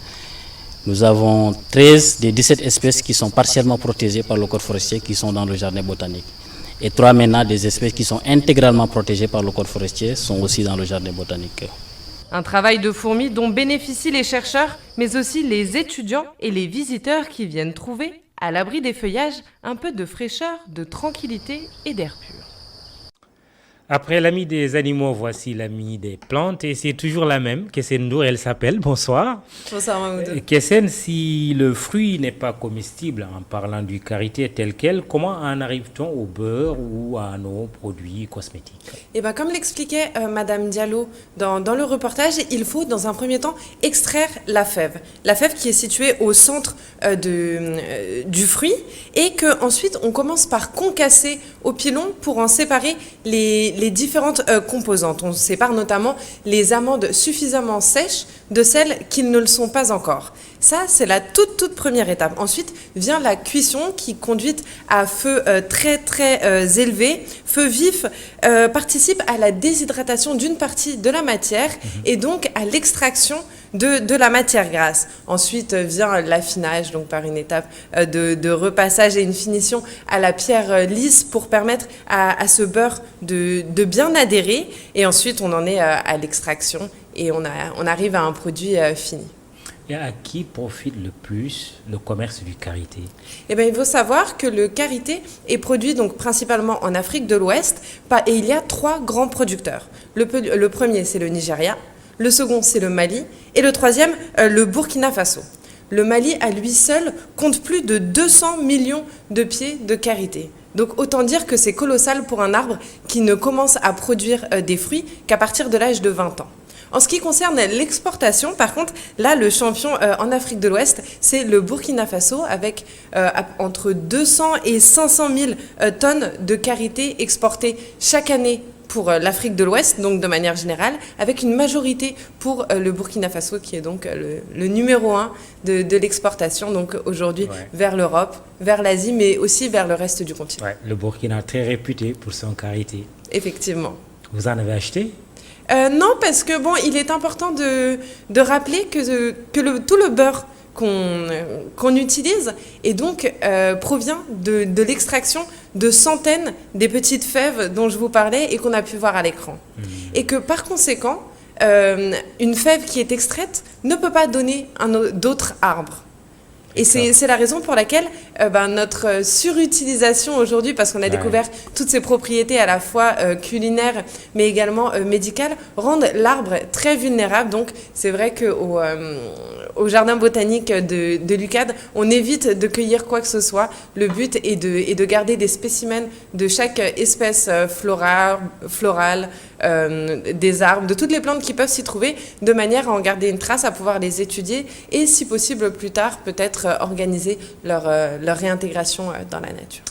nous avons 13 des 17 espèces qui sont partiellement protégées par le code forestier qui sont dans le jardin botanique. Et 3 maintenant des espèces qui sont intégralement protégées par le code forestier sont aussi dans le jardin botanique. Un travail de fourmi dont bénéficient les chercheurs, mais aussi les étudiants et les visiteurs qui viennent trouver, à l'abri des feuillages, un peu de fraîcheur, de tranquillité et d'air pur. Après l'ami des animaux, voici l'ami des plantes et c'est toujours la même. Kessène Ndour, elle s'appelle. Bonsoir. Bonsoir Mahmoud. Kessène, si le fruit n'est pas comestible, en parlant du karité tel quel, comment en arrive-t-on au beurre ou à nos produits cosmétiques? Eh ben, comme l'expliquait Madame Diallo dans le reportage, il faut dans un premier temps extraire la fève. La fève qui est située au centre du fruit et qu'ensuite on commence par concasser au pilon pour en séparer les différentes composantes. On sépare notamment les amandes suffisamment sèches de celles qui ne le sont pas encore. Ça, c'est la toute première étape. Ensuite vient la cuisson qui, conduite à feu très élevé, feu vif, participe à la déshydratation d'une partie de la matière et donc à l'extraction de la matière grasse. Ensuite vient l'affinage, donc par une étape de repassage et une finition à la pierre lisse pour permettre à ce beurre de bien adhérer. Et ensuite, on en est à l'extraction et on arrive à un produit fini. Et à qui profite le plus le commerce du karité? Eh bien, il faut savoir que le karité est produit donc principalement en Afrique de l'Ouest et il y a 3 grands producteurs. Le premier, c'est le Nigeria. Le second, c'est le Mali. Et le troisième, le Burkina Faso. Le Mali, à lui seul, compte plus de 200 millions de pieds de karité. Donc autant dire que c'est colossal pour un arbre qui ne commence à produire des fruits qu'à partir de l'âge de 20 ans. En ce qui concerne l'exportation, par contre, là, le champion en Afrique de l'Ouest, c'est le Burkina Faso, avec entre 200 et 500 000 tonnes de karité exportées chaque année pour l'Afrique de l'Ouest, donc de manière générale, avec une majorité pour le Burkina Faso, qui est donc le numéro 1 de l'exportation, donc aujourd'hui vers l'Europe, vers l'Asie, mais aussi vers le reste du continent. Ouais, le Burkina, très réputé pour son karité. Effectivement. Vous en avez acheté? Non, parce que bon, il est important de rappeler que tout le beurre qu'on utilise et donc provient de l'extraction de centaines des petites fèves dont je vous parlais et qu'on a pu voir à l'écran. Et que par conséquent, une fève qui est extraite ne peut pas donner d'autres arbres. Et c'est la raison pour laquelle notre surutilisation aujourd'hui, parce qu'on a découvert toutes ces propriétés à la fois culinaires mais également médicales, rendent l'arbre très vulnérable. Donc c'est vrai qu'au jardin botanique de l'UCAD, on évite de cueillir quoi que ce soit. Le but est de garder des spécimens de chaque espèce florale, des arbres, de toutes les plantes qui peuvent s'y trouver, de manière à en garder une trace, à pouvoir les étudier et si possible plus tard peut-être organiser leur réintégration dans la nature.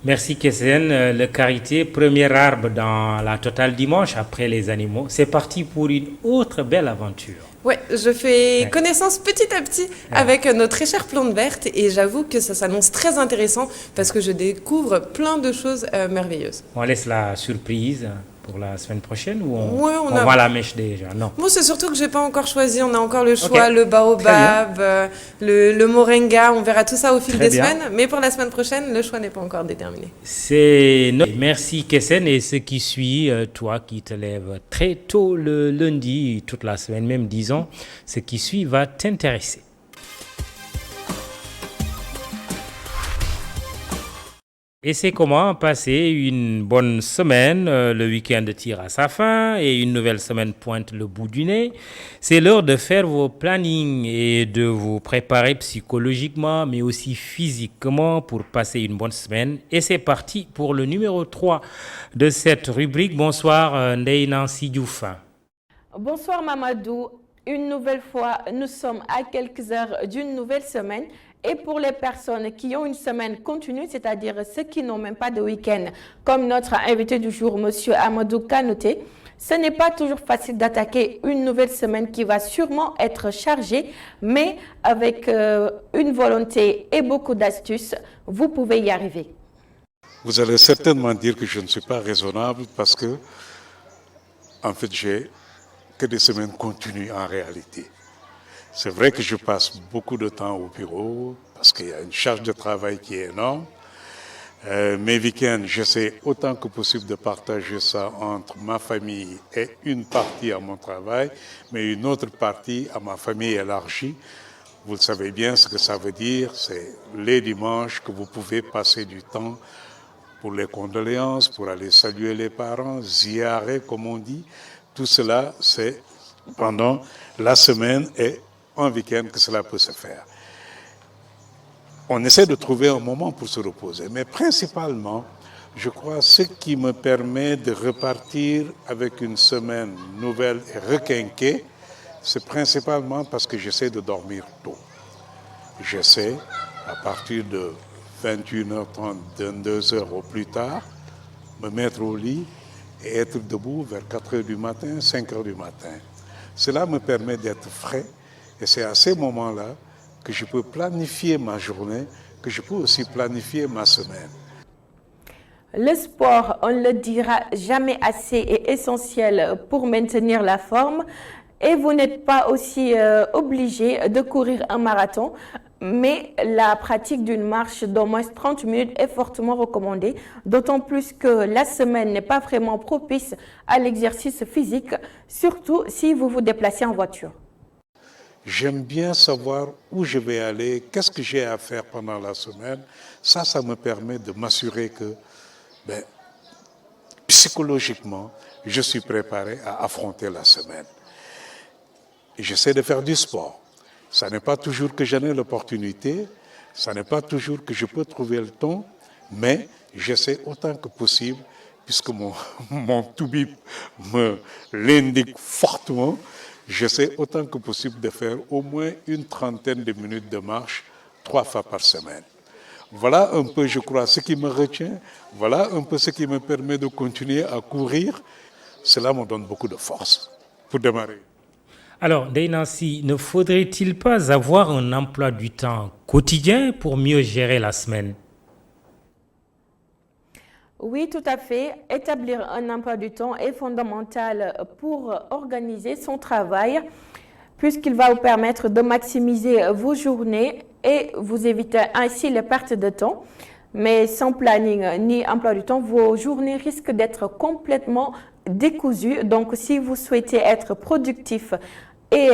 Merci Kessène. Le karité, premier arbre dans la totale dimanche après les animaux. C'est parti pour une autre belle aventure. Ouais, je fais connaissance petit à petit avec nos très chères plantes vertes et j'avoue que ça s'annonce très intéressant parce que je découvre plein de choses merveilleuses. On laisse la surprise pour la semaine prochaine ou on a... voit la mèche déjà? Non. Bon, c'est surtout que j'ai pas encore choisi. On a encore le choix, le baobab, le moringa. On verra tout ça au fil des semaines. Mais pour la semaine prochaine, le choix n'est pas encore déterminé. Merci Kessène. Et ce qui suit, toi qui te lèves très tôt le lundi, toute la semaine, même disons, ce qui suit va t'intéresser. Et c'est comment passer une bonne semaine. Le week-end tire à sa fin et une nouvelle semaine pointe le bout du nez. C'est l'heure de faire vos plannings et de vous préparer psychologiquement, mais aussi physiquement pour passer une bonne semaine. Et c'est parti pour le numéro 3 de cette rubrique. Bonsoir, Ndeye Nancy Diouf. Bonsoir Mamadou. Une nouvelle fois, nous sommes à quelques heures d'une nouvelle semaine. Et pour les personnes qui ont une semaine continue, c'est-à-dire ceux qui n'ont même pas de week-end, comme notre invité du jour, M. Amadou Kanouté, ce n'est pas toujours facile d'attaquer une nouvelle semaine qui va sûrement être chargée, mais avec une volonté et beaucoup d'astuces, vous pouvez y arriver. Vous allez certainement dire que je ne suis pas raisonnable parce que, en fait, j'ai que des semaines continues en réalité. C'est vrai que je passe beaucoup de temps au bureau parce qu'il y a une charge de travail qui est énorme. Mes week-ends, j'essaie autant que possible de partager ça entre ma famille et une partie à mon travail, mais une autre partie à ma famille élargie. Vous le savez bien ce que ça veut dire, c'est les dimanches que vous pouvez passer du temps pour les condoléances, pour aller saluer les parents, ziyarer comme on dit. Tout cela, c'est pendant la semaine et un week-end que cela peut se faire. On essaie de trouver un moment pour se reposer, mais principalement, je crois, ce qui me permet de repartir avec une semaine nouvelle et requinquée, c'est principalement parce que j'essaie de dormir tôt. J'essaie, à partir de 21h30, 22h au plus tard, me mettre au lit et être debout vers 4h du matin, 5h du matin. Cela me permet d'être frais. Et c'est à ces moments-là que je peux planifier ma journée, que je peux aussi planifier ma semaine. Le sport, on ne le dira jamais assez, est essentiel pour maintenir la forme. Et vous n'êtes pas aussi obligé de courir un marathon, mais la pratique d'une marche d'au moins 30 minutes est fortement recommandée, d'autant plus que la semaine n'est pas vraiment propice à l'exercice physique, surtout si vous vous déplacez en voiture. J'aime bien savoir où je vais aller, qu'est-ce que j'ai à faire pendant la semaine. Ça me permet de m'assurer que, psychologiquement, je suis préparé à affronter la semaine. Et j'essaie de faire du sport. Ça n'est pas toujours que j'en ai l'opportunité, ça n'est pas toujours que je peux trouver le temps, mais j'essaie autant que possible, puisque mon toubib me l'indique fortement. J'essaie autant que possible de faire au moins une trentaine de minutes de marche 3 fois par semaine. Voilà un peu, je crois, ce qui me retient. Voilà un peu ce qui me permet de continuer à courir. Cela me donne beaucoup de force pour démarrer. Alors, Ndeye Nancy, ne faudrait-il pas avoir un emploi du temps quotidien pour mieux gérer la semaine? Oui, tout à fait. Établir un emploi du temps est fondamental pour organiser son travail, puisqu'il va vous permettre de maximiser vos journées et vous éviter ainsi les pertes de temps. Mais sans planning ni emploi du temps, vos journées risquent d'être complètement décousues. Donc, si vous souhaitez être productif et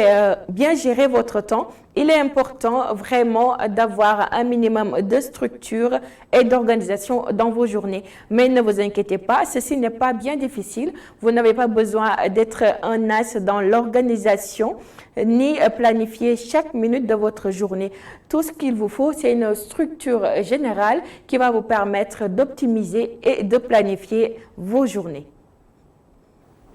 bien gérer votre temps, il est important vraiment d'avoir un minimum de structure et d'organisation dans vos journées. Mais ne vous inquiétez pas, ceci n'est pas bien difficile. Vous n'avez pas besoin d'être un as dans l'organisation ni planifier chaque minute de votre journée. Tout ce qu'il vous faut, c'est une structure générale qui va vous permettre d'optimiser et de planifier vos journées.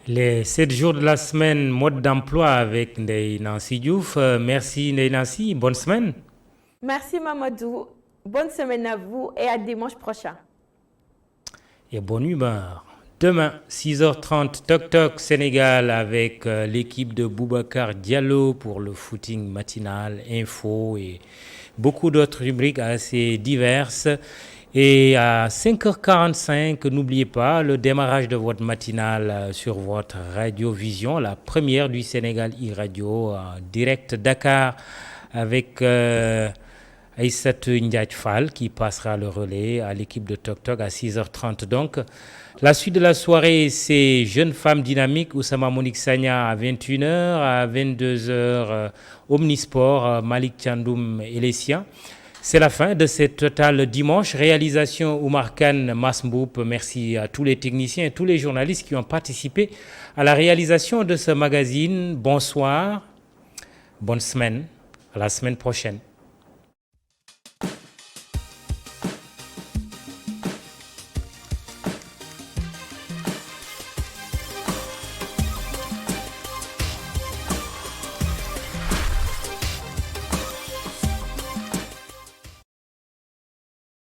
Les 7 jours de la semaine, mode d'emploi avec Ndeye Nancy Diouf. Merci Ndeye Nancy, bonne semaine. Merci Mamadou, bonne semaine à vous et à dimanche prochain. Et bonne humeur. Demain, 6h30, Toc Toc Sénégal avec l'équipe de Boubacar Diallo pour le footing matinal, info et beaucoup d'autres rubriques assez diverses. Et à 5h45, n'oubliez pas le démarrage de votre matinale sur votre Radio Vision, la première du Sénégal e-radio, direct Dakar avec Aïssatou Ndiaye Fall qui passera le relais à l'équipe de Toc Toc à 6h30. Donc, la suite de la soirée, c'est Jeunes Femmes Dynamiques, Oussama Monique Sagna à 21h, à 22h, Omnisport, Malik Tchandoum et les siens. C'est la fin de cette Total Dimanche. Réalisation Oumar Kane, Masmboup. Merci à tous les techniciens et tous les journalistes qui ont participé à la réalisation de ce magazine. Bonsoir, bonne semaine, à la semaine prochaine.